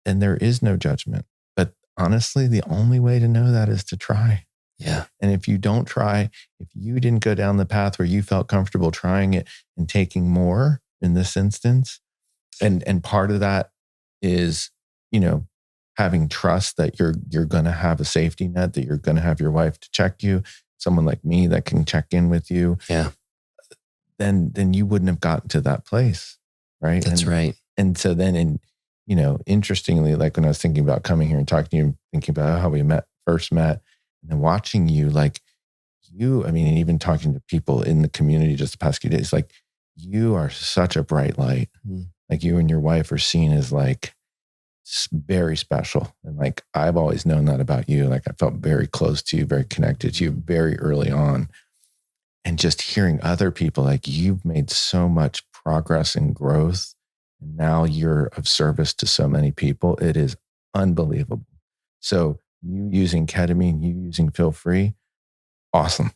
And there is no judgment. But honestly, the only way to know that is to try. Yeah. And if you don't try, if you didn't go down the path where you felt comfortable trying it and taking more in this instance, and part of that is, having trust that you're going to have a safety net, that you're going to have your wife to check you, someone like me that can check in with you. Yeah. Then you wouldn't have gotten to that place. Right. That's right. And so then interestingly, like when I was thinking about coming here and talking to you, thinking about how we first met, and then watching you, like and even talking to people in the community just the past few days, like you are such a bright light. Mm. Like you and your wife are seen as like very special. And like, I've always known that about you. Like I felt very close to you, very connected to you very early on. And just hearing other people, like you've made so much progress and growth. And now you're of service to so many people. It is unbelievable. So you using ketamine, you using Feel Free, awesome.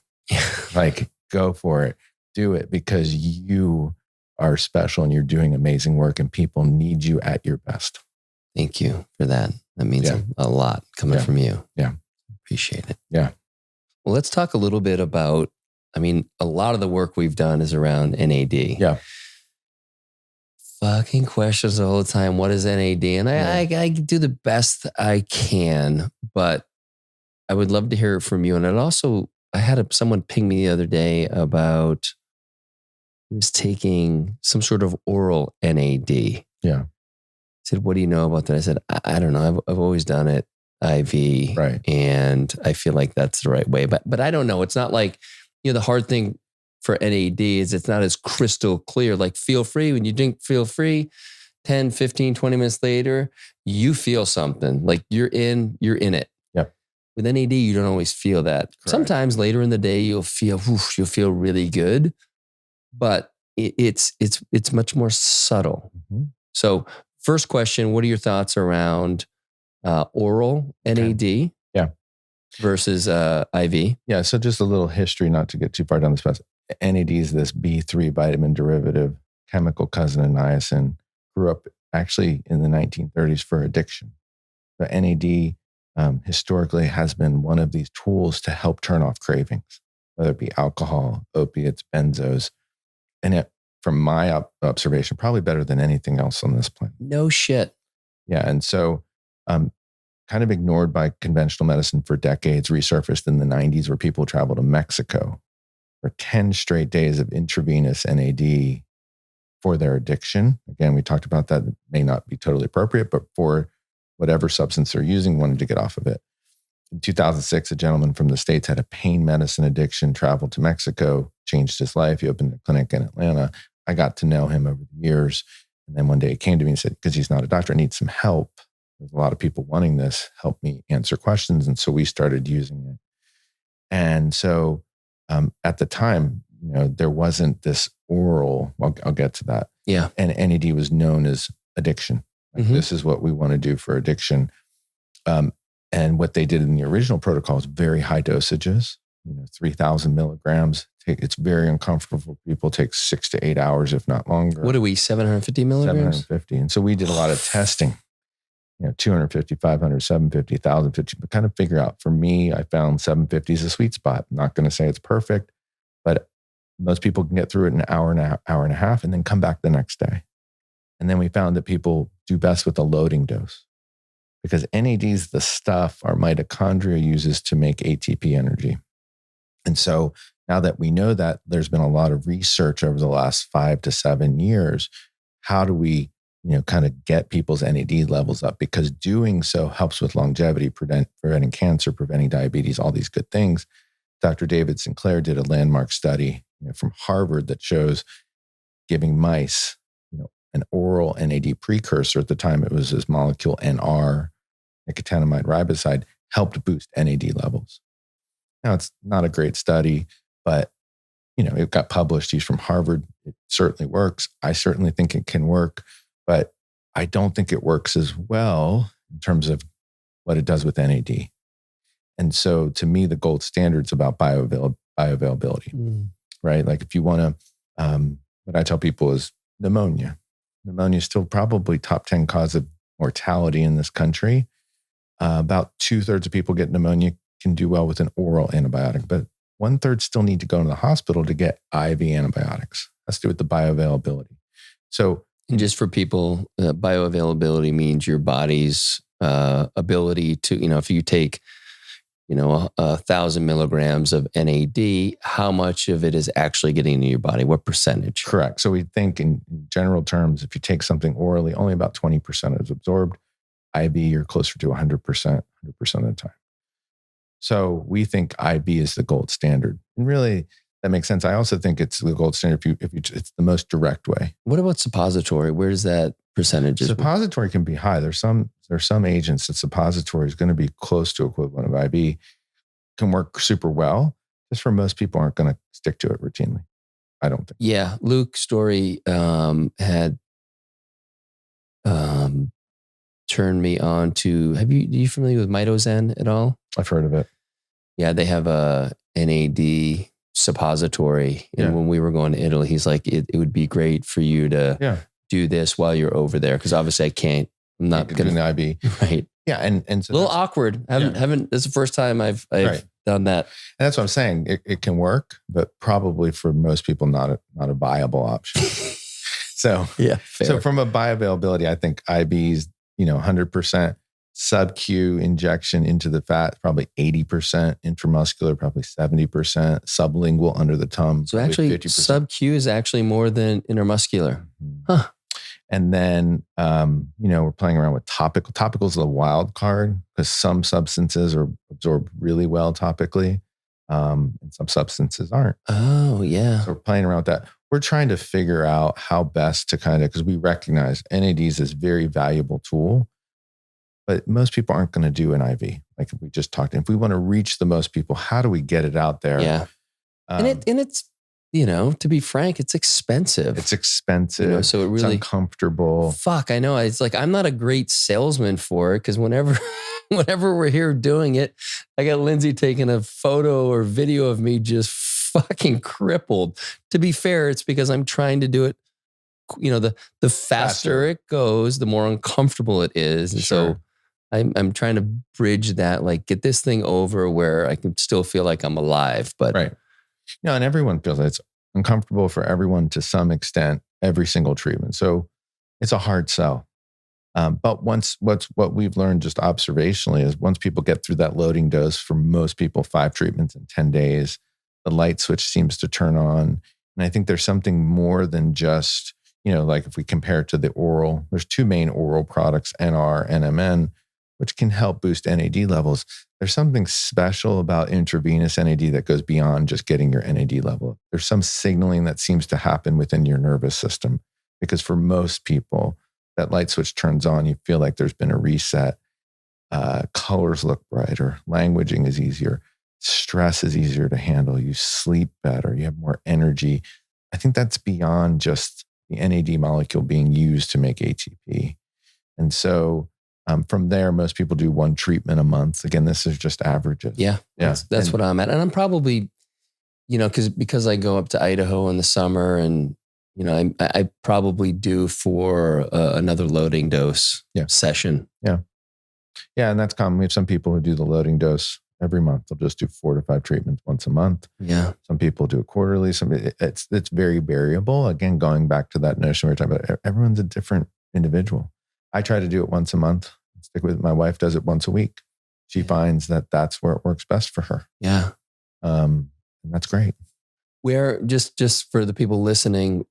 Like go for it. Do it because you are special and you're doing amazing work and people need you at your best. Thank you for that. That means a lot coming from you. Yeah. Appreciate it. Yeah. Well, let's talk a little bit about, a lot of the work we've done is around NAD. Yeah. Fucking questions all the time. What is NAD? And I do the best I can, but I would love to hear it from you. And I had someone ping me the other day about was taking some sort of oral NAD. Yeah. He said, what do you know about that? I said, I don't know. I've always done it IV. Right. And I feel like that's the right way. But I don't know. It's not like, the hard thing for NAD is it's not as crystal clear. Like feel free, when you drink feel free, 10, 15, 20 minutes later, you feel something. Like you're in it. Yep. With NAD, you don't always feel that. Correct. Sometimes later in the day, you'll feel really good, but it's much more subtle. Mm-hmm. So first question, what are your thoughts around oral NAD? Okay. Yeah. Versus IV? Yeah. So just a little history, not to get too far down this path. NAD is this B3 vitamin derivative, chemical cousin of niacin, grew up actually in the 1930s for addiction. The NAD historically has been one of these tools to help turn off cravings, whether it be alcohol, opiates, benzos. And it, from my observation, probably better than anything else on this planet. No shit. Yeah. And so kind of ignored by conventional medicine for decades, resurfaced in the 90s where people travel to Mexico for 10 straight days of intravenous NAD for their addiction. Again, we talked about that. It may not be totally appropriate, but for whatever substance they're using, wanted to get off of it. In 2006, a gentleman from the States had a pain medicine addiction, traveled to Mexico, changed his life. He opened a clinic in Atlanta. I got to know him over the years. And then one day he came to me and said, because he's not a doctor, I need some help. There's a lot of people wanting this. Help me answer questions. And so we started using it. And so at the time, there wasn't this oral, I'll get to that. Yeah. And NAD was known as addiction. Like, this is what we want to do for addiction. And what they did in the original protocol is very high dosages, 3,000 milligrams. It's very uncomfortable for people. It takes 6 to 8 hours, if not longer. What are we, 750 milligrams? 750. And so we did a lot of testing, 250, 500, 750, 1,050, but kind of figure out. For me, I found 750 is a sweet spot. I'm not going to say it's perfect, but most people can get through it in an hour and a half and then come back the next day. And then we found that people do best with a loading dose because NAD is the stuff our mitochondria uses to make ATP energy. And so now that we know that, there's been a lot of research over the last 5 to 7 years. How do we, kind of get people's NAD levels up? Because doing so helps with longevity, preventing cancer, preventing diabetes, all these good things. Dr. David Sinclair did a landmark study from Harvard that shows giving mice, an oral NAD precursor. At the time, it was this molecule NR, nicotinamide riboside, helped boost NAD levels. Now, it's not a great study, but it got published. He's from Harvard. It certainly works. I certainly think it can work, but I don't think it works as well in terms of what it does with NAD. And so to me, the gold standard is about bioavailability, right? Like if you want to, what I tell people is pneumonia. Pneumonia is still probably top 10 cause of mortality in this country. About 2/3 of people get pneumonia can do well with an oral antibiotic, but 1/3 still need to go to the hospital to get IV antibiotics. That's to do with the bioavailability. So, and just for people, bioavailability means your body's ability to, if you take, 1,000 milligrams of NAD, how much of it is actually getting into your body? What percentage? Correct. So we think in general terms, if you take something orally, only about 20% is absorbed. IV, you're closer to 100% of the time. So we think IV is the gold standard. And really, that makes sense. I also think it's the gold standard if you it's the most direct way. What about suppository? Where does that percentage? Suppository can be high. There's some agents that suppository is going to be close to equivalent of IV. Can work super well. Just for most people aren't going to stick to it routinely. I don't think. Yeah. Luke Story had turned me on to, are you familiar with Mitozen at all? I've heard of it. Yeah, they have a NAD suppository. And when we were going to Italy, he's like, it would be great for you to do this while you're over there. Because obviously I'm not going to do the IV. Right. Yeah. And so a little awkward. Haven't, this is the first time I've done that. And that's what I'm saying. It can work, but probably for most people, not a viable option. So, fair. So from a bioavailability, I think IVs, 100%. Sub-Q injection into the fat, probably 80%, intramuscular, probably 70%, sublingual under the tongue. So actually 50%. sub-Q is actually more than intermuscular. Huh. And then, we're playing around with topical. Topical is the wild card because some substances are absorbed really well topically, and some substances aren't. Oh, yeah. So we're playing around with that. We're trying to figure out how best to because we recognize NADs is a very valuable tool, but most people aren't going to do an IV. Like we just talked. If we want to reach the most people, how do we get it out there? Yeah. And it's, to be frank, it's expensive. It's expensive. So it really, it's uncomfortable. Fuck, I know. It's like, I'm not a great salesman for it because whenever we're here doing it, I got Lindsay taking a photo or video of me just fucking crippled. To be fair, it's because I'm trying to do it, the faster it goes, the more uncomfortable it is. And so I'm trying to bridge that, like get this thing over where I can still feel like I'm alive. But right. And everyone feels it's uncomfortable for everyone to some extent, every single treatment. So it's a hard sell. But what we've learned just observationally is once people get through that loading dose, for most people, 5 treatments in 10 days, the light switch seems to turn on. And I think there's something more than just, like if we compare it to the oral, there's 2 main oral products, NR, NMN, which can help boost NAD levels. There's something special about intravenous NAD that goes beyond just getting your NAD level. There's some signaling that seems to happen within your nervous system because for most people, that light switch turns on, you feel like there's been a reset. Colors look brighter, languaging is easier, stress is easier to handle, you sleep better, you have more energy. I think that's beyond just the NAD molecule being used to make ATP. And so from there, most people do 1 treatment a month. Again, this is just averages. Yeah. That's what I'm at. And I'm probably, because I go up to Idaho in the summer and, I probably do for another loading dose session. Yeah. Yeah. And that's common. We have some people who do the loading dose every month. They'll just do 4 to 5 treatments once a month. Yeah. Some people do it quarterly. It's very variable. Again, going back to that notion we were talking about, everyone's a different individual. I try to do it once a month. Stick with it. My wife does it once a week. She finds that that's where it works best for her. Yeah. And that's great. Where just for the people listening,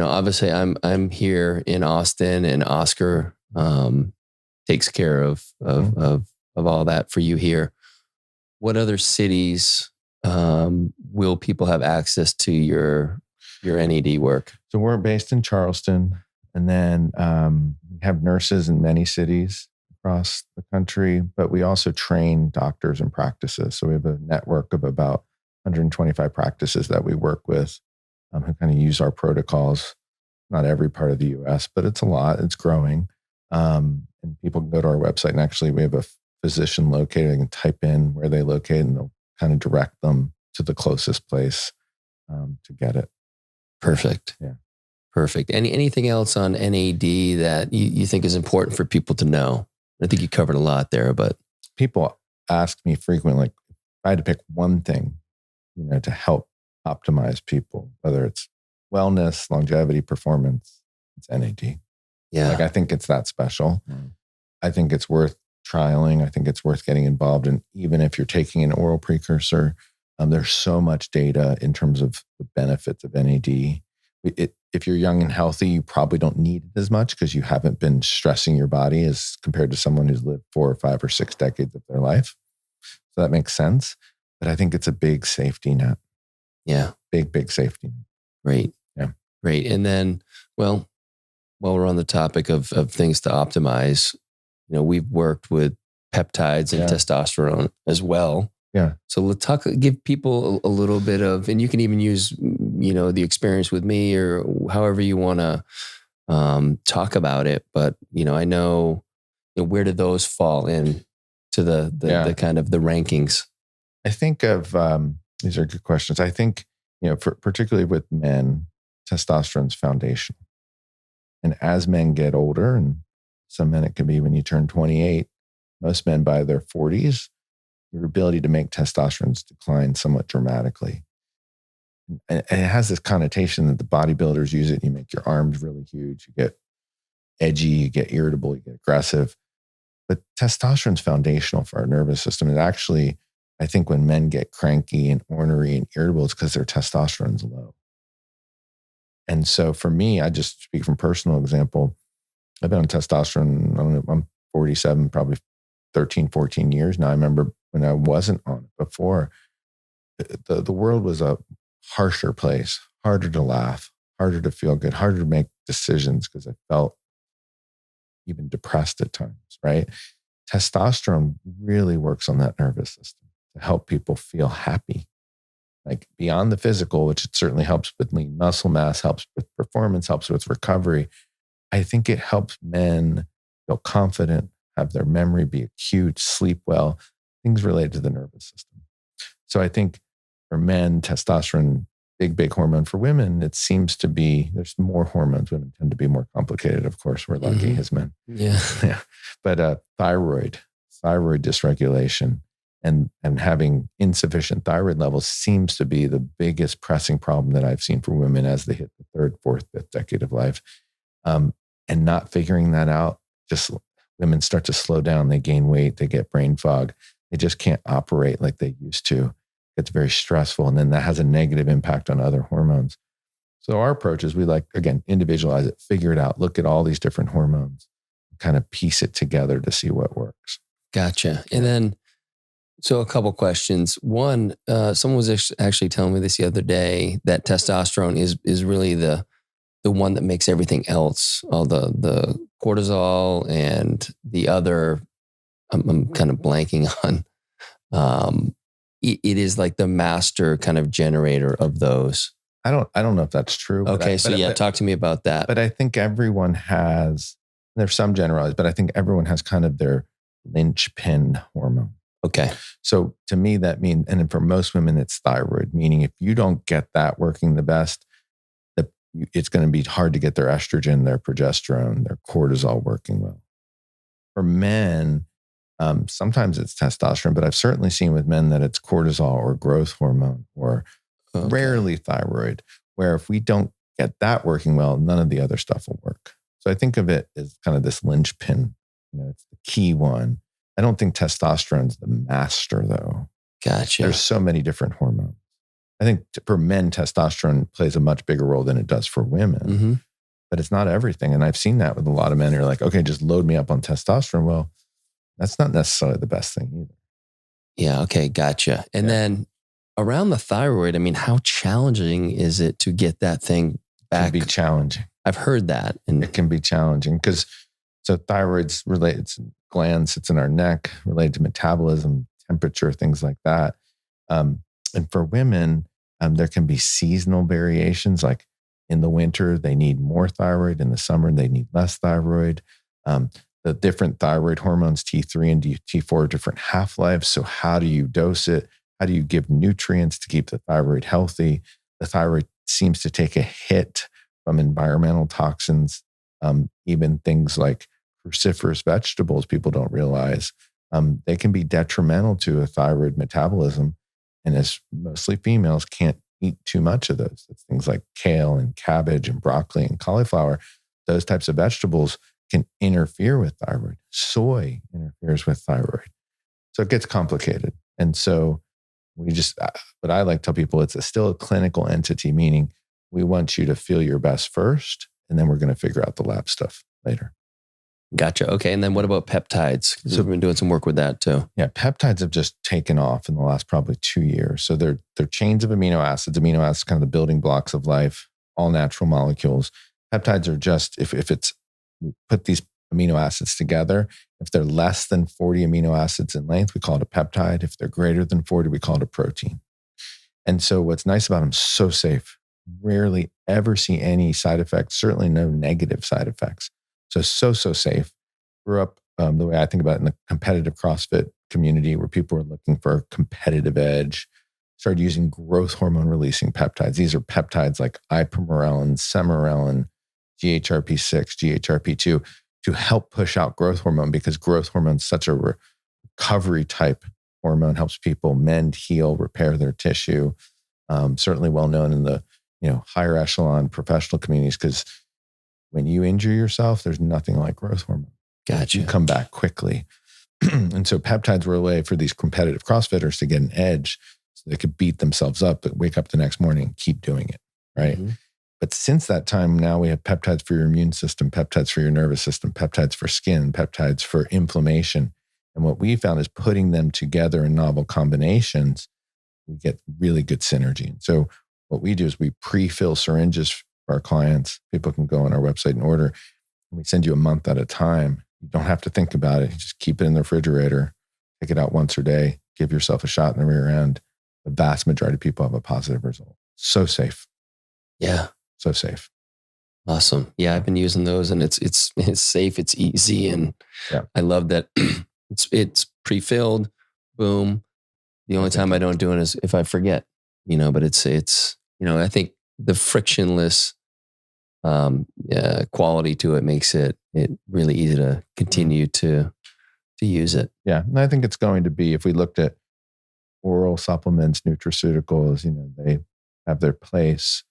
obviously I'm here in Austin and Oscar takes care of all that for you here. What other cities will people have access to your NAD work? So we're based in Charleston, and then we have nurses in many cities across the country, but we also train doctors and practices. So we have a network of about 125 practices that we work with who kind of use our protocols. Not every part of the US, but it's a lot. It's growing. And people can go to our website, and actually we have a physician located. They can type in where they locate, and they'll kind of direct them to the closest place to get it. Perfect. Yeah. Perfect. Anything else on NAD that you think is important for people to know? I think you covered a lot there, but people ask me frequently, like, if I had to pick one thing, to help optimize people, whether it's wellness, longevity, performance, it's NAD. Yeah. Like, I think it's that special. I think it's worth trialing. I think it's worth getting involved in, even if you're taking an oral precursor. There's so much data in terms of the benefits of NAD. If you're young and healthy, you probably don't need it as much because you haven't been stressing your body as compared to someone who's lived 4 or 5 or 6 decades of their life. So that makes sense. But I think it's a big safety net. Yeah. Big safety net. Great. Yeah. Great. And then, while we're on the topic of things to optimize, we've worked with peptides and testosterone as well. Yeah. So let's give people a little bit of, and you can even use, the experience with me or however you want to talk about it. But, I know, where do those fall in to the kind of the rankings? I think of, these are good questions. I think, particularly with men, testosterone's foundational. And as men get older, and some men it can be when you turn 28, most men by their 40s, your ability to make testosterone declines somewhat dramatically. And it has this connotation that the bodybuilders use it. You make your arms really huge. You get edgy, you get irritable, you get aggressive. But testosterone's foundational for our nervous system. It actually, I think when men get cranky and ornery and irritable, it's because their testosterone's low. And so for me, I just speak from personal example. I've been on testosterone, I don't know, I'm 47, probably 13, 14 years now. I remember when I wasn't on it before, the world was a harsher place, harder to laugh, harder to feel good, harder to make decisions because I felt even depressed at times, right? Testosterone really works on that nervous system to help people feel happy. Like beyond the physical, which it certainly helps with lean muscle mass, helps with performance, helps with recovery. I think it helps men feel confident, have their memory be acute, sleep well, things related to the nervous system. So I think for men, testosterone, big hormone. For women, it seems to be, there's more hormones. Women tend to be more complicated. Of course, we're lucky as men. Yeah. Yeah. But thyroid dysregulation and having insufficient thyroid levels seems to be the biggest pressing problem that I've seen for women as they hit the third, fourth, fifth decade of life. And not figuring that out, just women start to slow down. They gain weight. They get brain fog. They just can't operate like they used to. It's very stressful. And then that has a negative impact on other hormones. So our approach is we like, again, individualize it, figure it out, look at all these different hormones, kind of piece it together to see what works. Gotcha. And then, so a couple questions. One, someone was actually telling me this the other day that testosterone is really the one that makes everything else, all the cortisol and the other, I'm kind of blanking on, it is like the master kind of generator of those. I don't know if that's true. Okay. Talk to me about that. But I think everyone has, there's some generalized, but I think everyone has kind of their linchpin hormone. Okay. So to me, that means, and for most women, it's thyroid, meaning if you don't get that working the best, it's going to be hard to get their estrogen, their progesterone, their cortisol working well. For men, sometimes it's testosterone, but I've certainly seen with men that it's cortisol or growth hormone or rarely thyroid, where if we don't get that working well, none of the other stuff will work. So I think of it as kind of this linchpin, it's the key one. I don't think testosterone's the master though. Gotcha. There's so many different hormones. I think for men, testosterone plays a much bigger role than it does for women, but it's not everything. And I've seen that with a lot of men who are like, okay, just load me up on testosterone. Well, that's not necessarily the best thing either. Yeah. Okay. Gotcha. And then around the thyroid, I mean, how challenging is it to get that thing back? It can be challenging. I've heard that. And it can be challenging because thyroid's related to glands, it's in our neck, related to metabolism, temperature, things like that. And for women, there can be seasonal variations. Like in the winter, they need more thyroid. In the summer, they need less thyroid. The different thyroid hormones, T3 and T4, are different half-lives. So how do you dose it? How do you give nutrients to keep the thyroid healthy? The thyroid seems to take a hit from environmental toxins, even things like cruciferous vegetables, people don't realize. They can be detrimental to a thyroid metabolism. And as mostly females can't eat too much of those. It's things like kale and cabbage and broccoli and cauliflower. Those types of vegetables can interfere with thyroid. Soy interferes with thyroid. So it gets complicated. And so what I like to tell people, it's still a clinical entity, meaning we want you to feel your best first, and then we're going to figure out the lab stuff later. Gotcha. Okay. And then what about peptides? So we've been doing some work with that too. Yeah. Peptides have just taken off in the last probably 2 years. So they're chains of amino acids. Amino acids, kind of the building blocks of life, all natural molecules. Peptides are just, if we put these amino acids together, if they're less than 40 amino acids in length, we call it a peptide. If they're greater than 40, we call it a protein. And so what's nice about them, so safe. Rarely ever see any side effects, certainly no negative side effects. So safe. Grew up the way I think about it in the competitive CrossFit community where people are looking for a competitive edge. Started using growth hormone releasing peptides. These are peptides like ipamorelin, semirelin, GHRP6, GHRP2 to help push out growth hormone because growth hormone is such a recovery type hormone, helps people mend, heal, repair their tissue. Certainly well known in the higher echelon professional communities because when you injure yourself, there's nothing like growth hormone. Gotcha. You come back quickly. And so peptides were a way for these competitive CrossFitters to get an edge so they could beat themselves up, but wake up the next morning and keep doing it. Right. Mm-hmm. But since that time, now we have peptides for your immune system, peptides for your nervous system, peptides for skin, peptides for inflammation. And what we found is putting them together in novel combinations, we get really good synergy. And so what we do is we pre-fill syringes for our clients. People can go on our website and order, and we send you a month at a time. You don't have to think about it. You just keep it in the refrigerator, take it out once a day, give yourself a shot in the rear end. The vast majority of people have a positive result. So safe. Yeah. So safe. Awesome. Yeah, I've been using those, and it's safe, it's easy, and I love that it's pre-filled. Boom. The only time I don't do it is if I forget, but it's I think the frictionless quality to it makes it really easy to continue to use it. Yeah. And I think it's going to be, if we looked at oral supplements, nutraceuticals, they have their place.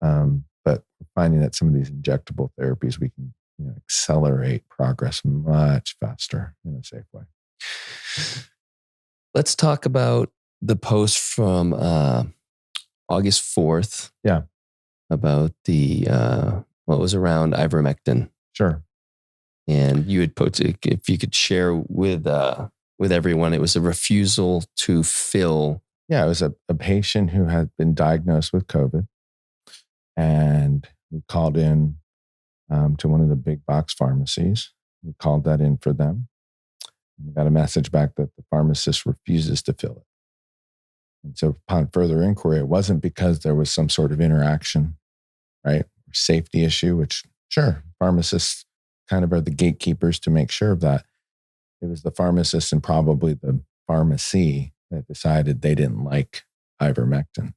But we're finding that some of these injectable therapies, we can accelerate progress much faster in a safe way. Let's talk about the post from August 4th. Yeah. About the what was around ivermectin. Sure. And you had put, if you could share with everyone, it was a refusal to fill. Yeah, it was a patient who had been diagnosed with COVID. And we called in to one of the big box pharmacies. We called that in for them. And we got a message back that the pharmacist refuses to fill it. And so upon further inquiry, it wasn't because there was some sort of interaction, right? Or safety issue, which sure, pharmacists kind of are the gatekeepers to make sure of that. It was the pharmacist and probably the pharmacy that decided they didn't like ivermectin.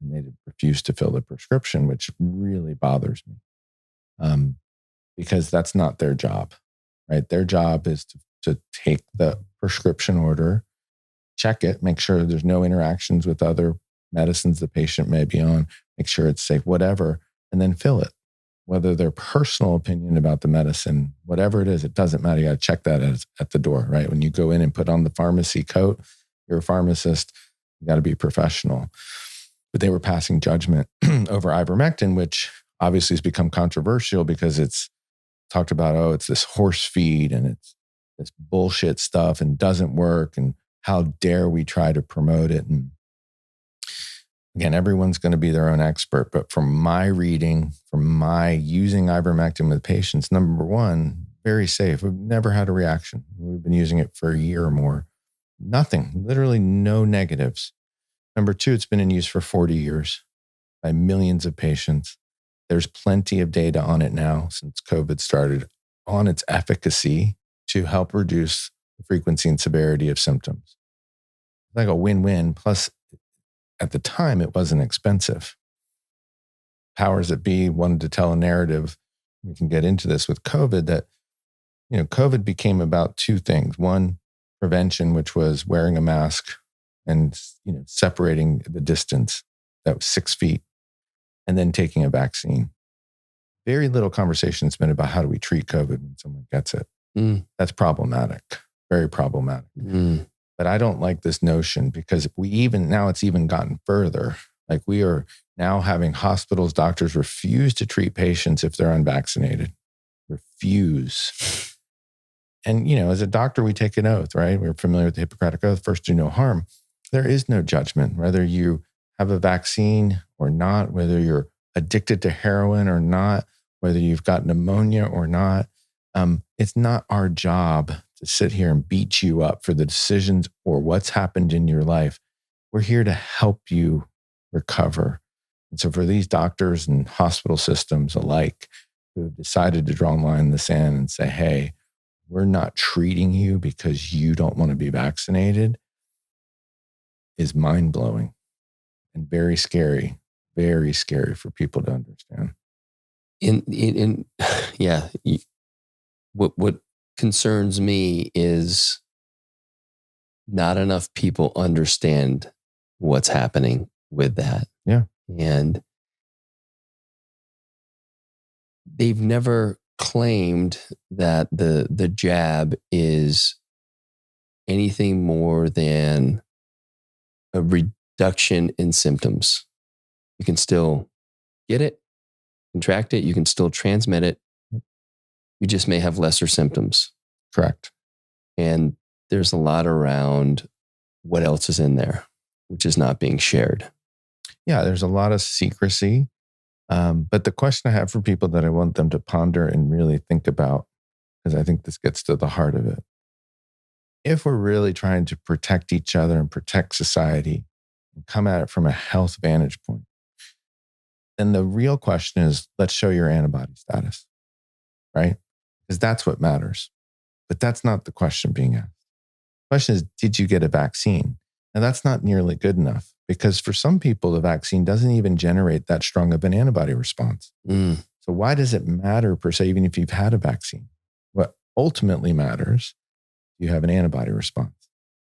And they refused to fill the prescription, which really bothers me, because that's not their job, right? Their job is to take the prescription order, check it, make sure there's no interactions with other medicines the patient may be on, make sure it's safe, whatever, and then fill it. Whether their personal opinion about the medicine, whatever it is, it doesn't matter. You got to check that at the door, right? When you go in and put on the pharmacy coat, you're a pharmacist, you got to be professional. But they were passing judgment over ivermectin, which obviously has become controversial because it's talked about, it's this horse feed and it's this bullshit stuff and doesn't work. And how dare we try to promote it? And again, everyone's going to be their own expert. But from my reading, from my using ivermectin with patients, number one, very safe. We've never had a reaction. We've been using it for a year or more. Nothing, literally no negatives. Number two, it's been in use for 40 years by millions of patients. There's plenty of data on it now since COVID started on its efficacy to help reduce the frequency and severity of symptoms. It's like a win-win. Plus, at the time, it wasn't expensive. Powers that be wanted to tell a narrative. We can get into this with COVID that, COVID became about two things. One, prevention, which was wearing a mask and, separating the distance that was 6 feet, and then taking a vaccine. Very little conversation has been about how do we treat COVID when someone gets it. That's problematic, very problematic. But I don't like this notion because now it's even gotten further. Like we are now having hospitals, doctors refuse to treat patients if they're unvaccinated. Refuse. And, as a doctor, we take an oath, right? We're familiar with the Hippocratic Oath, first do no harm. There is no judgment, whether you have a vaccine or not, whether you're addicted to heroin or not, whether you've got pneumonia or not. It's not our job to sit here and beat you up for the decisions or what's happened in your life. We're here to help you recover. And so for these doctors and hospital systems alike who have decided to draw a line in the sand and say, hey, we're not treating you because you don't want to be vaccinated, is mind-blowing and very scary for people to understand. What concerns me is not enough people understand what's happening with that. Yeah. And they've never claimed that the jab is anything more than a reduction in symptoms. You can still get it, contract it, you can still transmit it. You just may have lesser symptoms. Correct. And there's a lot around what else is in there, which is not being shared. Yeah, there's a lot of secrecy. But the question I have for people that I want them to ponder and really think about, because I think this gets to the heart of it. If we're really trying to protect each other and protect society and come at it from a health vantage point, then the real question is, let's show your antibody status, right? Because that's what matters. But that's not the question being asked. The question is, did you get a vaccine? And that's not nearly good enough, because for some people, the vaccine doesn't even generate that strong of an antibody response. So why does it matter per se, even if you've had a vaccine? What ultimately matters, you have an antibody response.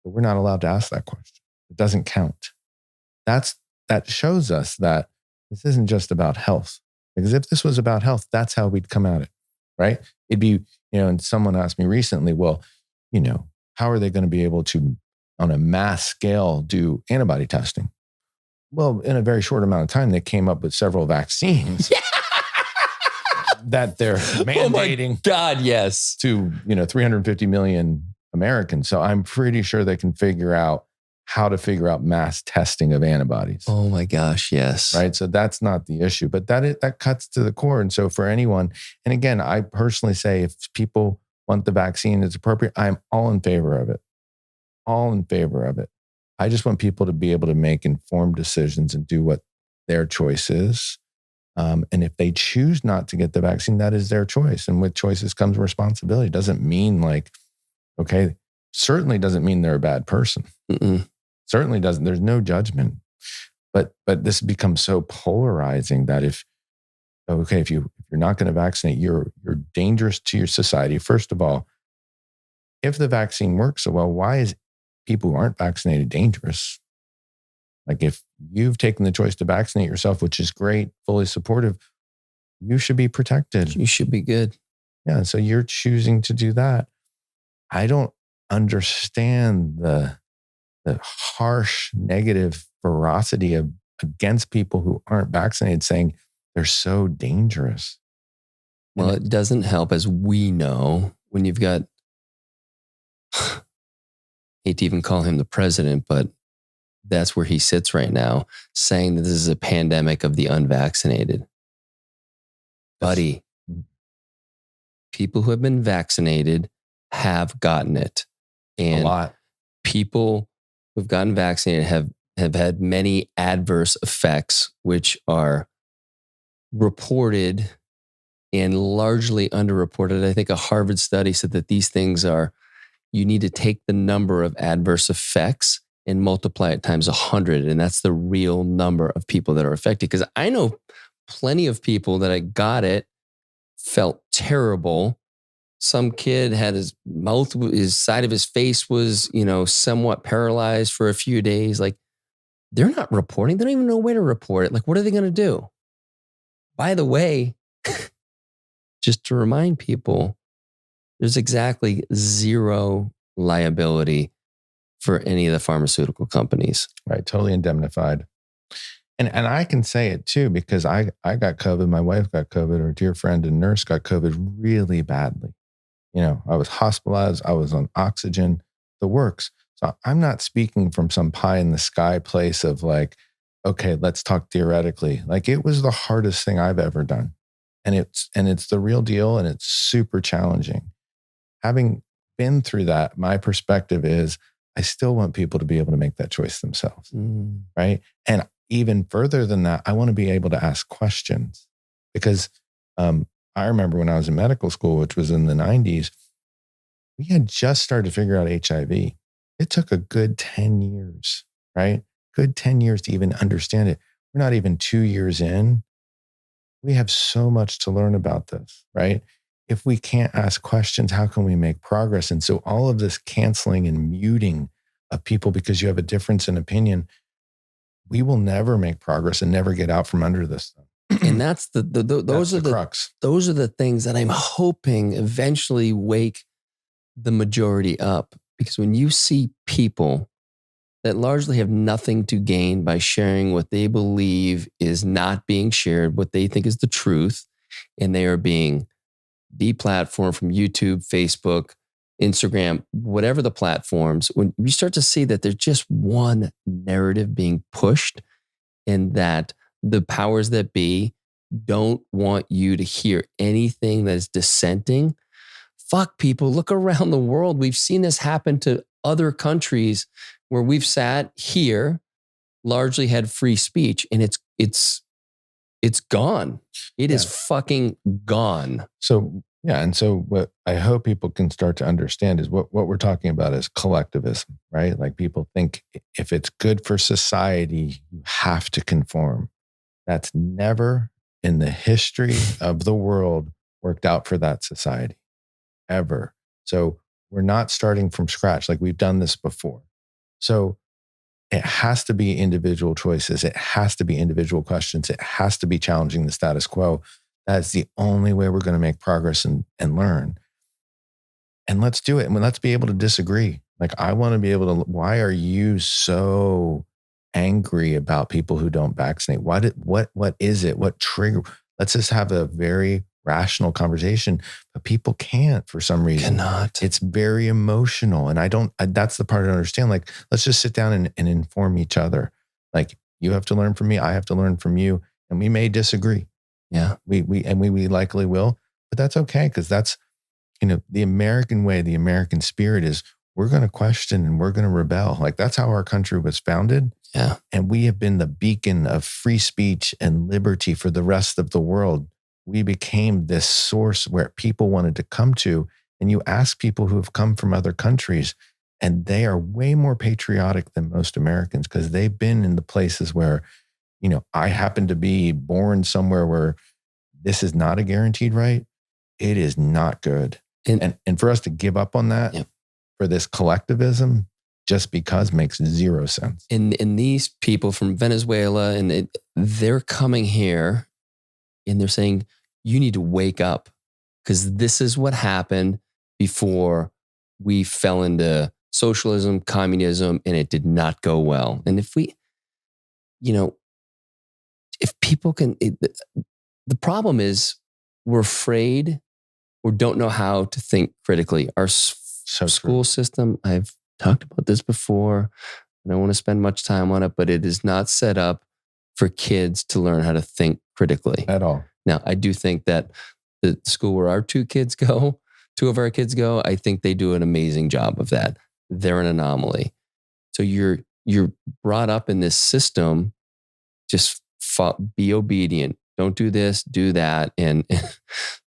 But we're not allowed to ask that question. It doesn't count. That shows us that this isn't just about health. Because if this was about health, that's how we'd come at it, right? It'd be, and someone asked me recently, well, how are they going to be able to, on a mass scale, do antibody testing? Well, in a very short amount of time, they came up with several vaccines that they're mandating. Oh my God, yes. To 350 million Americans. So I'm pretty sure they can figure out how to figure out mass testing of antibodies. Oh my gosh, yes. Right. So that's not the issue, but that cuts to the core. And so for anyone, and again, I personally say if people want the vaccine, it's appropriate, I'm all in favor of it. All in favor of it. I just want people to be able to make informed decisions and do what their choice is. And if they choose not to get the vaccine, that is their choice. And with choices comes responsibility. Doesn't mean certainly doesn't mean they're a bad person. Certainly doesn't. There's no judgment. But this becomes so polarizing that if you're not going to vaccinate, you're dangerous to your society. First of all, if the vaccine works so well, why is people who aren't vaccinated dangerous? Like if you've taken the choice to vaccinate yourself, which is great, fully supportive, you should be protected. You should be good. Yeah. So you're choosing to do that. I don't understand the harsh, negative ferocity against people who aren't vaccinated, saying they're so dangerous. Well, it doesn't help, as we know, when you've got, hate to even call him the president, but that's where he sits right now, saying that this is a pandemic of the unvaccinated. Buddy, people who have been vaccinated have gotten it. And a lot. People who've gotten vaccinated have had many adverse effects, which are reported and largely underreported. I think a Harvard study said that these things you need to take the number of adverse effects and multiply it times 100. And that's the real number of people that are affected. Because I know plenty of people that I got it, felt terrible. Some kid had his side of his face was, somewhat paralyzed for a few days. Like, they're not reporting. They don't even know where to report it. Like, what are they going to do? By the way, just to remind people, there's exactly zero liability for any of the pharmaceutical companies. Right. Totally indemnified. And I can say it too, because I got COVID. My wife got COVID. Our dear friend and nurse got COVID really badly. I was hospitalized. I was on oxygen, the works. So I'm not speaking from some pie in the sky place of like, okay, let's talk theoretically. Like, it was the hardest thing I've ever done. And it's the real deal. And it's super challenging. Having been through that, my perspective is I still want people to be able to make that choice themselves. Right. And even further than that, I want to be able to ask questions, because I remember when I was in medical school, which was in the 90s, we had just started to figure out HIV. It took a good 10 years, right? Good 10 years to even understand it. We're not even 2 years in. We have so much to learn about this, right? If we can't ask questions, how can we make progress? And so all of this canceling and muting of people because you have a difference in opinion, we will never make progress and never get out from under this stuff. And that's those are the crux. Those are the things that I'm hoping eventually wake the majority up. Because when you see people that largely have nothing to gain by sharing what they believe is not being shared, what they think is the truth, and they are being deplatformed from YouTube, Facebook, Instagram, whatever the platforms, when you start to see that there's just one narrative being pushed and that the powers that be don't want you to hear anything that is dissenting, fuck people, look around the world. We've seen this happen to other countries where we've sat here, largely had free speech, and it's gone. It is fucking gone. So yeah, and so what I hope people can start to understand is what we're talking about is collectivism, right? Like people think if it's good for society, you have to conform. That's never in the history of the world worked out for that society, ever. So we're not starting from scratch. Like we've done this before. So it has to be individual choices. It has to be individual questions. It has to be challenging the status quo. That's the only way we're going to make progress and learn. And let's do it. And let's be able to disagree. Like I want to be able to, why are you so angry about people who don't vaccinate? What is it? What trigger? Let's just have a very rational conversation, but people can't for some reason. Cannot. It's very emotional. And that's the part I don't understand. Like, let's just sit down and inform each other. Like you have to learn from me. I have to learn from you. And we may disagree. Yeah. We likely will, but that's okay. Cause that's, the American way, the American spirit is we're going to question and we're going to rebel. Like that's how our country was founded. Yeah. And we have been the beacon of free speech and liberty for the rest of the world. We became this source where people wanted to come to. And you ask people who have come from other countries, and they are way more patriotic than most Americans because they've been in the places where, I happen to be born somewhere where this is not a guaranteed right. It is not good. And for us to give up on that for this collectivism just because makes zero sense. And these people from Venezuela, and they're coming here and they're saying, you need to wake up because this is what happened before we fell into socialism, communism, and it did not go well. And if we, if people can, the problem is we're afraid or don't know how to think critically. Our school system, I've talked about this before, and I don't want to spend much time on it, but it is not set up for kids to learn how to think critically at all. Now, I do think that the school where our two of our kids go, I think they do an amazing job of that. They're an anomaly. So you're brought up in this system, just be obedient. Don't do this, do that. And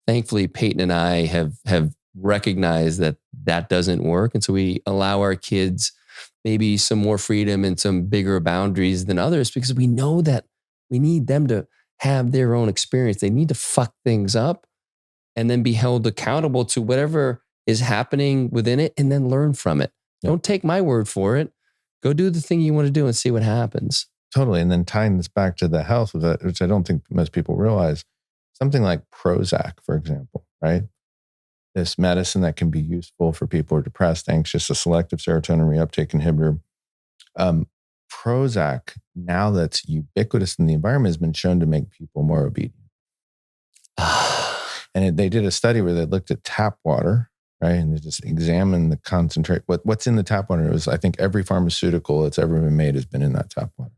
thankfully, Peyton and I have recognized that doesn't work. And so we allow our kids maybe some more freedom and some bigger boundaries than others because we know that we need them to have their own experience. They need to fuck things up and then be held accountable to whatever is happening within it and then learn from it. Yep. Don't take my word for it. Go do the thing you want to do and see what happens. Totally. And then tying this back to the health of it, which I don't think most people realize, something like Prozac, for example, right? This medicine that can be useful for people who are depressed, anxious, a selective serotonin reuptake inhibitor. Prozac, now that's ubiquitous in the environment, has been shown to make people more obedient. And they did a study where they looked at tap water, right? And they just examined the concentrate. What's in the tap water? It was, I think, every pharmaceutical that's ever been made has been in that tap water.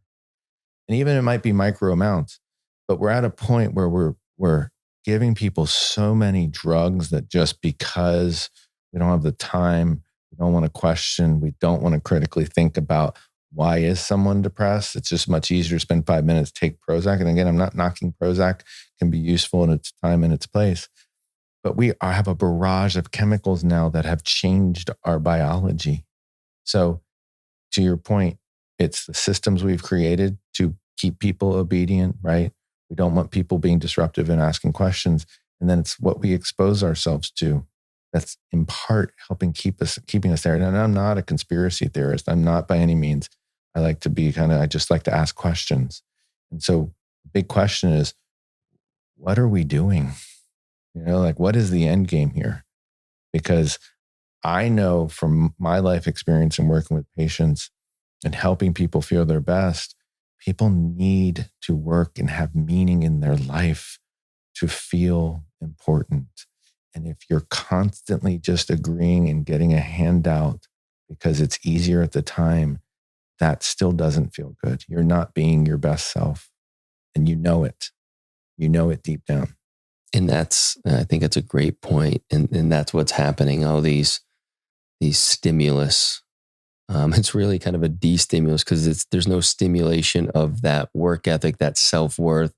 And even it might be micro amounts, but we're at a point where we're giving people so many drugs that just because we don't have the time, we don't want to question, we don't want to critically think about why is someone depressed. It's just much easier to spend 5 minutes, take Prozac. And again, I'm not knocking Prozac, can be useful in its time and its place. But we have a barrage of chemicals now that have changed our biology. So to your point, it's the systems we've created to keep people obedient, right? We don't want people being disruptive and asking questions. And then it's what we expose ourselves to that's in part helping keeping us there. And I'm not a conspiracy theorist. I'm not by any means. I like to be I just like to ask questions. And so the big question is, what are we doing? What is the end game here? Because I know from my life experience and working with patients and helping people feel their best, people need to work and have meaning in their life to feel important. And if you're constantly just agreeing and getting a handout because it's easier at the time, that still doesn't feel good. You're not being your best self. And you know it. You know it deep down. And I think that's a great point. And that's what's happening. All these stimulus. It's really kind of a de-stimulus because there's no stimulation of that work ethic, that self-worth,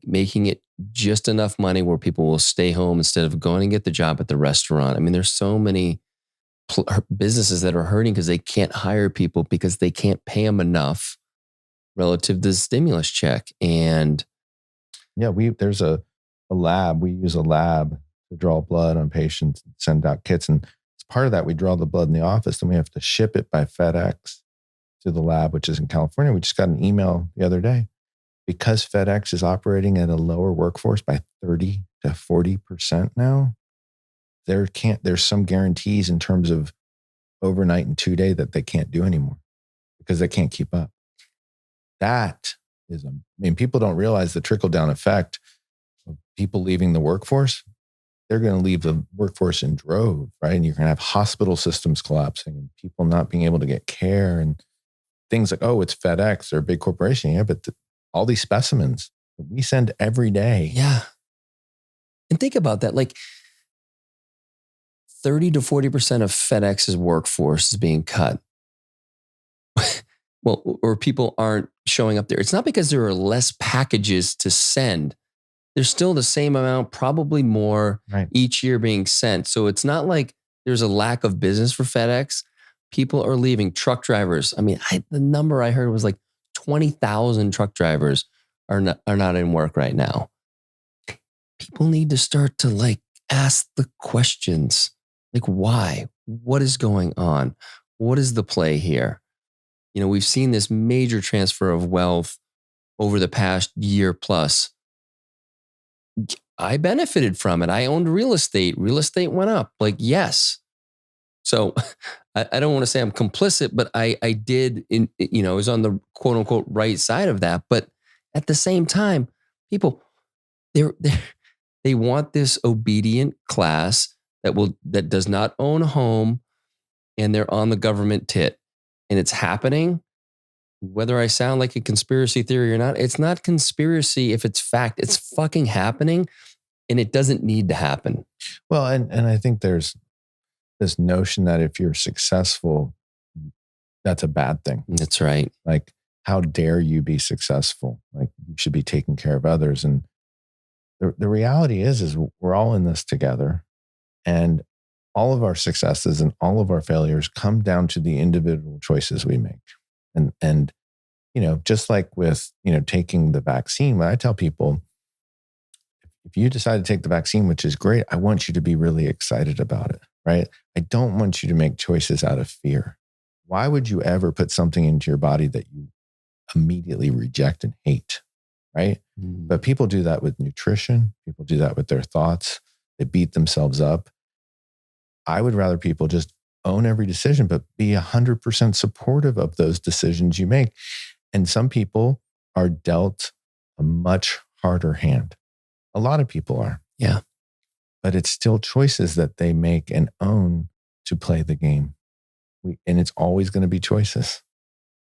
making it just enough money where people will stay home instead of going and get the job at the restaurant. I mean, there's so many businesses that are hurting because they can't hire people because they can't pay them enough relative to the stimulus check. And yeah, there's a lab. We use a lab to draw blood on patients and send out kits. And as part of that, we draw the blood in the office and we have to ship it by FedEx to the lab, which is in California. We just got an email the other day. Because FedEx is operating at a lower workforce by 30 to 40% now, there's some guarantees in terms of overnight and 2-day that they can't do anymore because they can't keep up. That is, people don't realize the trickle down effect of people leaving the workforce. They're going to leave the workforce in droves, right? And you're going to have hospital systems collapsing and people not being able to get care and things like, oh, it's FedEx or a big corporation. Yeah, but all these specimens that we send every day. Yeah. And think about that. Like 30 to 40% of FedEx's workforce is being cut. Well, or people aren't showing up there. It's not because there are less packages to send. There's still the same amount, probably more each year being sent. So it's not like there's a lack of business for FedEx. People are leaving. Truck drivers. I mean, the number I heard was like 20,000 truck drivers are not in work right now. People need to start to ask the questions. Like, why? What is going on? What is the play here? We've seen this major transfer of wealth over the past year plus. I benefited from it. I owned real estate. Real estate went up. Yes. So I don't want to say I'm complicit, but I did, I was on the quote unquote right side of that. But at the same time, people, they want this obedient class that does not own a home and they're on the government tit. And it's happening, whether I sound like a conspiracy theory or not. It's not conspiracy if it's fact. It's fucking happening and it doesn't need to happen. Well, and I think there's this notion that if you're successful, that's a bad thing. That's right. Like, how dare you be successful? Like, you should be taking care of others. And the reality is we're all in this together. And all of our successes and all of our failures come down to the individual choices we make. And just like with, taking the vaccine, when I tell people, if you decide to take the vaccine, which is great, I want you to be really excited about it, right? I don't want you to make choices out of fear. Why would you ever put something into your body that you immediately reject and hate, right? But people do that with nutrition. People do that with their thoughts. They beat themselves up. I would rather people just own every decision, but be 100% supportive of those decisions you make. And some people are dealt a much harder hand. A lot of people are. Yeah. But it's still choices that they make and own to play the game. And it's always going to be choices,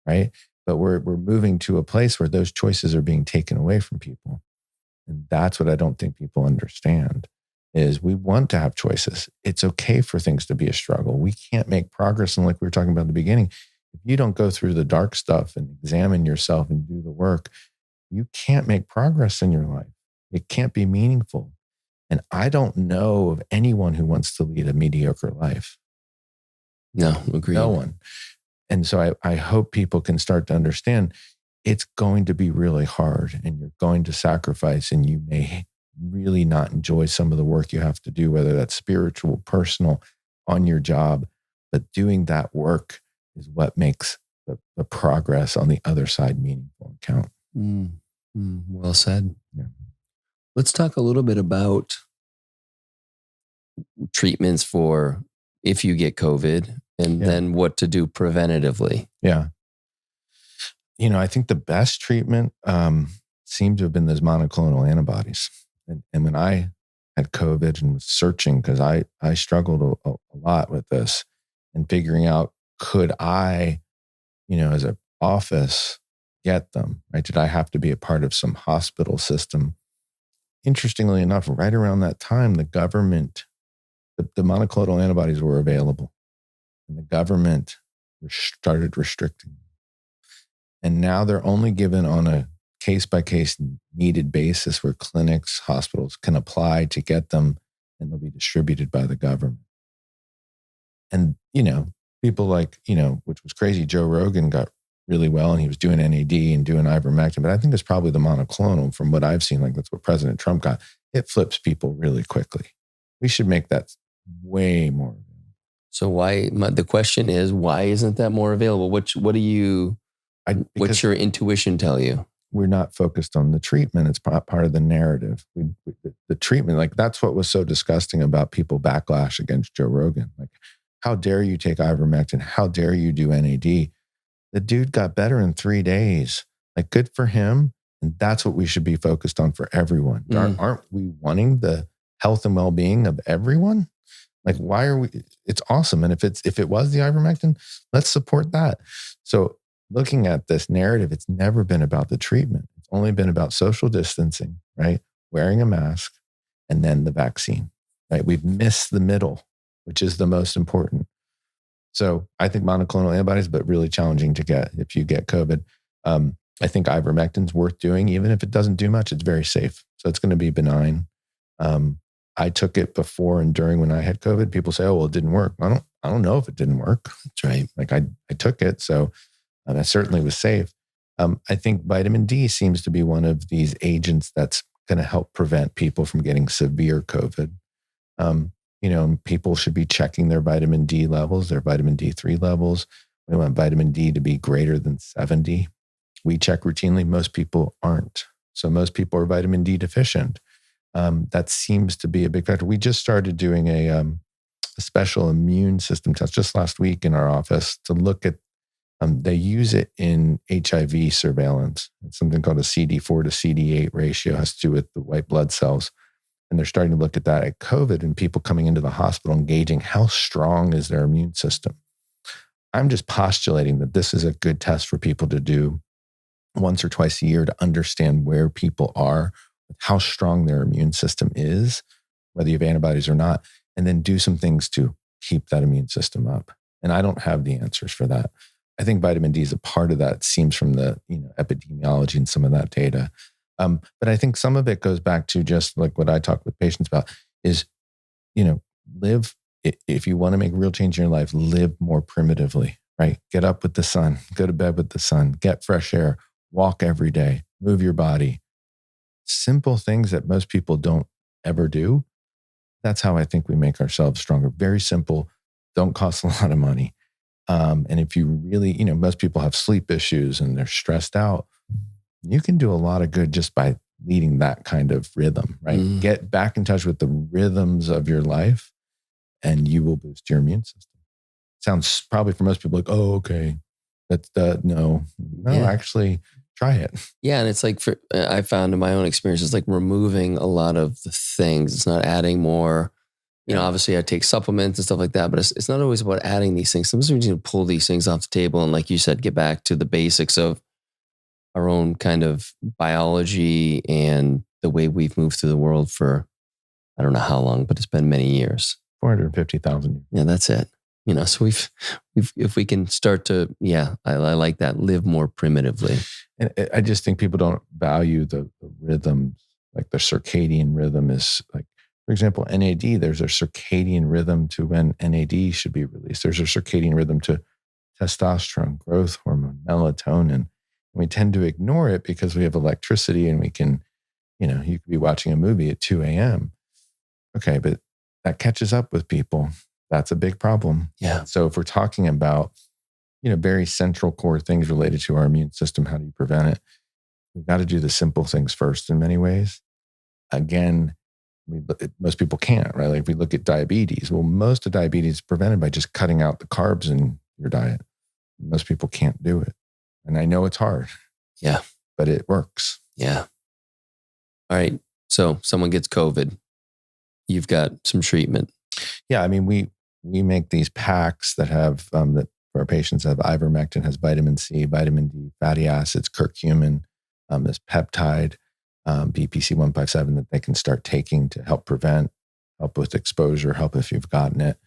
right? But we're moving to a place where those choices are being taken away from people. And that's what I don't think people understand, is we want to have choices. It's okay for things to be a struggle. We can't make progress. And like we were talking about at the beginning, if you don't go through the dark stuff and examine yourself and do the work, you can't make progress in your life. It can't be meaningful. And I don't know of anyone who wants to lead a mediocre life. No, agreed. No one. And so I hope people can start to understand it's going to be really hard and you're going to sacrifice and you may really not enjoy some of the work you have to do, whether that's spiritual, personal, on your job. But doing that work is what makes the progress on the other side meaningful and count. Well said. Yeah. Let's talk a little bit about treatments for if you get COVID, and then what to do preventatively. Yeah. I think the best treatment seemed to have been those monoclonal antibodies. And when I had COVID and was searching, because I struggled a lot with this and figuring out, could I, as an office, get them, right? Did I have to be a part of some hospital system? Interestingly enough, right around that time, the government, the monoclonal antibodies were available, and the government started restricting them. And now they're only given on a case-by-case needed basis where clinics, hospitals can apply to get them, and they'll be distributed by the government. And, people like, which was crazy, Joe Rogan got really well, and he was doing NAD and doing ivermectin, but I think it's probably the monoclonal from what I've seen. Like, that's what President Trump got. It flips people really quickly. We should make that way more available. So the question is, why isn't that more available? What's your intuition tell you? We're not focused on the treatment. It's part of the narrative. The treatment, like, that's what was so disgusting about people backlash against Joe Rogan. Like, how dare you take ivermectin? How dare you do NAD? The dude got better in 3 days. Like, good for him. And that's what we should be focused on for everyone. Aren't we wanting the health and well-being of everyone? Like, why are we? It's awesome. And if it was the ivermectin, let's support that. So looking at this narrative, it's never been about the treatment. It's only been about social distancing, right? Wearing a mask, and then the vaccine, right? We've missed the middle, which is the most important. So I think monoclonal antibodies, but really challenging to get if you get COVID. I think ivermectin's worth doing, even if it doesn't do much. It's very safe, so it's going to be benign. I took it before and during when I had COVID. People say, "Oh, well, it didn't work." I don't know if it didn't work. That's right. Like, I took it, so that certainly was safe. I think vitamin D seems to be one of these agents that's going to help prevent people from getting severe COVID. People should be checking their vitamin D levels, their vitamin D3 levels. We want vitamin D to be greater than 70. We check routinely. Most people aren't. So most people are vitamin D deficient. That seems to be a big factor. We just started doing a special immune system test just last week in our office to look at, they use it in HIV surveillance. It's something called a CD4 to CD8 ratio. It has to do with the white blood cells. And they're starting to look at that at COVID and people coming into the hospital, engaging how strong is their immune system. I'm just postulating that this is a good test for people to do once or twice a year to understand where people are, how strong their immune system is, whether you have antibodies or not, and then do some things to keep that immune system up. And I don't have the answers for that. I think vitamin D is a part of that. It seems from the epidemiology and some of that data. But I think some of it goes back to just like what I talk with patients about is, live, if you want to make real change in your life, live more primitively, right? Get up with the sun, go to bed with the sun, get fresh air, walk every day, move your body. Simple things that most people don't ever do. That's how I think we make ourselves stronger. Very simple, don't cost a lot of money. And if you really, most people have sleep issues and they're stressed out, you can do a lot of good just by leading that kind of rhythm, right? Get back in touch with the rhythms of your life and you will boost your immune system. Sounds probably for most people like, oh, okay. That's no, actually try it. Yeah. And it's like, I found in my own experience, it's like removing a lot of the things. It's not adding more. Obviously I take supplements and stuff like that, but it's not always about adding these things. Sometimes we need to pull these things off the table. And like you said, get back to the basics of our own kind of biology and the way we've moved through the world for, I don't know how long, but it's been many years. 450,000 years. Yeah, that's it. So we've if we can start to, I like that, live more primitively. And I just think people don't value the rhythms, like the circadian rhythm is like, for example, NAD, there's a circadian rhythm to when NAD should be released. There's a circadian rhythm to testosterone, growth hormone, melatonin. And we tend to ignore it because we have electricity and we can, you could be watching a movie at 2 a.m. Okay, but that catches up with people. That's a big problem. Yeah. So if we're talking about, very central core things related to our immune system, how do you prevent it? We've got to do the simple things first in many ways. Again, most people can't, right? Like if we look at diabetes, well, most of diabetes is prevented by just cutting out the carbs in your diet. Most people can't do it. And I know it's hard. Yeah. But it works. Yeah. All right. So someone gets COVID. You've got some treatment. Yeah. I mean, we make these packs that have, that for our patients have ivermectin, has vitamin C, vitamin D, fatty acids, curcumin, this peptide, BPC 157 that they can start taking to help prevent, help with exposure, help if you've gotten it.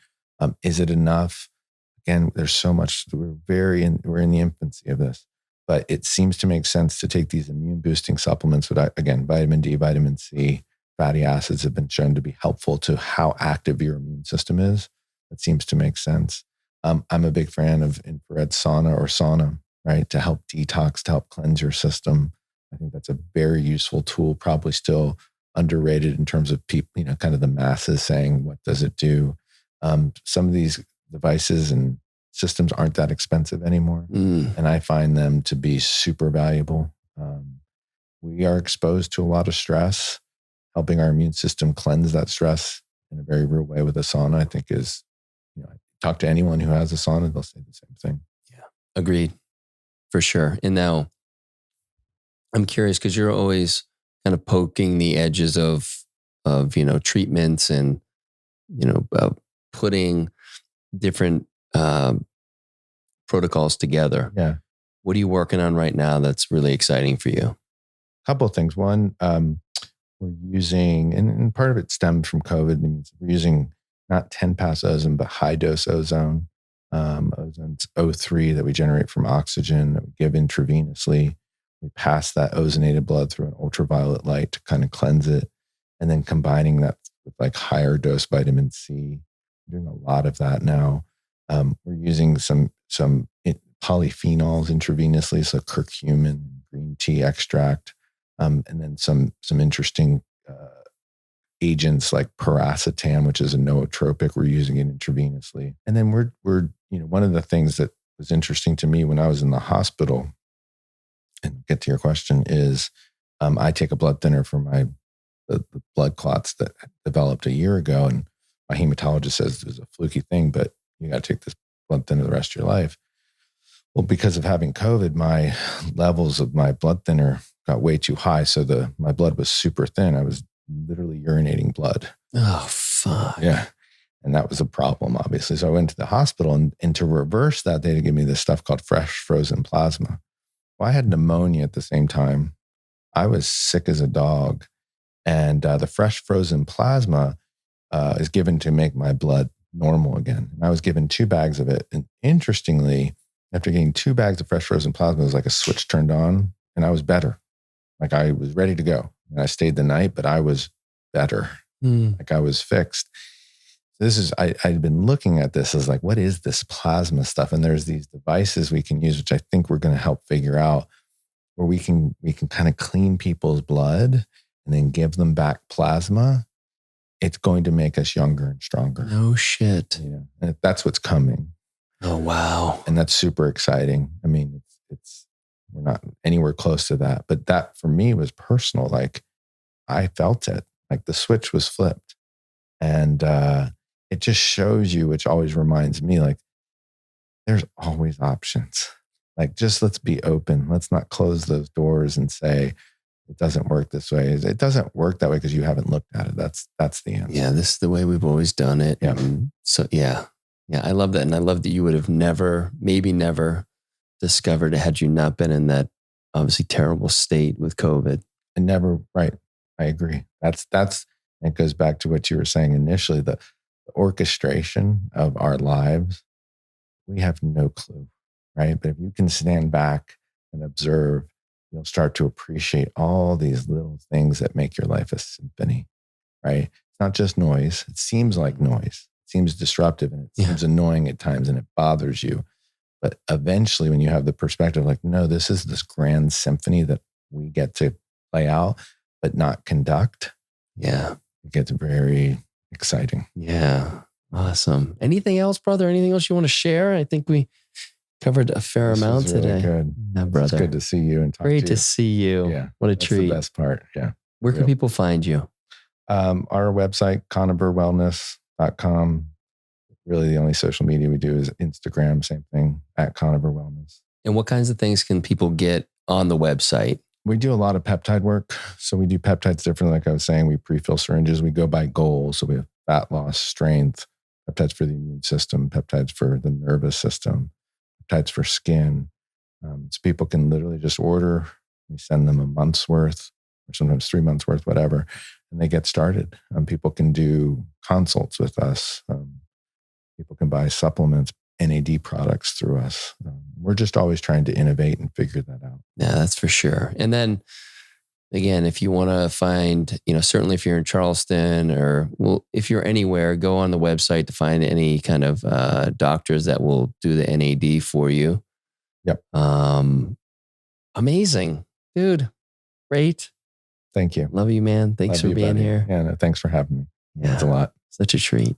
Is it enough? Again, there's so much, we're in the infancy of this, but it seems to make sense to take these immune boosting supplements with, again, vitamin D, vitamin C, fatty acids have been shown to be helpful to how active your immune system is. That seems to make sense. I'm a big fan of infrared sauna, right? To help detox, to help cleanse your system. I think that's a very useful tool, probably still underrated in terms of people, kind of the masses saying, what does it do? Some of these devices and systems aren't that expensive anymore. And I find them to be super valuable. We are exposed to a lot of stress. Helping our immune system cleanse that stress in a very real way with a sauna, I think is, talk to anyone who has a sauna, they'll say the same thing. Yeah. Agreed. For sure. And now I'm curious because you're always kind of poking the edges of treatments and, putting different protocols together. Yeah. What are you working on right now that's really exciting for you? A couple of things. One, we're using, and part of it stemmed from COVID. We're using not 10-pass ozone, but high dose ozone. Ozone's O3 that we generate from oxygen that we give intravenously. We pass that ozonated blood through an ultraviolet light to kind of cleanse it. And then combining that with like higher dose vitamin C. We're doing a lot of that now. We're using some polyphenols intravenously, so curcumin, green tea extract, and then some interesting agents like piracetam, which is a nootropic. We're using it intravenously. And then we're one of the things that was interesting to me when I was in the hospital, and get to your question, is I take a blood thinner for the blood clots that developed a year ago, and my hematologist says it was a fluky thing, but you got to take this blood thinner the rest of your life. Well, because of having COVID, my levels of my blood thinner got way too high. So my blood was super thin. I was literally urinating blood. Oh, fuck. Yeah. And that was a problem, obviously. So I went to the hospital, and to reverse that, they had to give me this stuff called fresh frozen plasma. Well, I had pneumonia at the same time. I was sick as a dog. And the fresh frozen plasma is given to make my blood normal again. And I was given 2 bags of it. And interestingly, after getting 2 bags of fresh frozen plasma, it was like a switch turned on, and I was better. Like I was ready to go. And I stayed the night, but I was better. Like I was fixed. I'd been looking at this as like, what is this plasma stuff? And there's these devices we can use, which I think we're going to help figure out, where we can kind of clean people's blood and then give them back plasma. It's going to make us younger and stronger. No shit. Yeah. And that's what's coming. Oh, wow. And that's super exciting. I mean, we're not anywhere close to that, but that for me was personal. Like I felt it, like the switch was flipped. And it just shows you, which always reminds me, like there's always options. Like just let's be open. Let's not close those doors and say it doesn't work this way. It doesn't work that way because you haven't looked at it. That's the answer. Yeah, this is the way we've always done it. Yeah. And so yeah, I love that. And I love that you would have never discovered it had you not been in that obviously terrible state with COVID. And never, right. I agree. It goes back to what you were saying initially, the orchestration of our lives. We have no clue, right? But if you can stand back and observe, you'll start to appreciate all these little things that make your life a symphony, right? It's not just noise. It seems like noise. It seems disruptive and it seems annoying at times and it bothers you. But eventually when you have the perspective, like, no, this is this grand symphony that we get to play out, but not conduct. Yeah. It gets very exciting. Yeah. Awesome. Anything else, brother? Anything else you want to share? I think we covered a fair amount really today. Good. Yeah, brother. It's good to see you and talk Great to you. see you. Yeah. What a That's treat. the best part. Yeah. Where can people find you? Our website, koniverwellness.com. Really the only social media we do is Instagram, same thing, @Koniver Wellness. And what kinds of things can people get on the website? We do a lot of peptide work. So we do peptides differently. Like I was saying, we pre-fill syringes. We go by goals. So we have fat loss, strength, peptides for the immune system, peptides for the nervous system, peptides for skin. So people can literally just order. We send them a month's worth or sometimes 3 months worth, whatever, and they get started. People can do consults with us. People can buy supplements, NAD products through us. We're just always trying to innovate and figure that out. Yeah, that's for sure. And then again, if you want to find, certainly if you're in Charleston or if you're anywhere, go on the website to find any kind of doctors that will do the NAD for you. Yep. Amazing, dude. Great. Thank you. Love you, man. Thanks for being here. Yeah, no, thanks for having me. Yeah. It's a lot. Such a treat.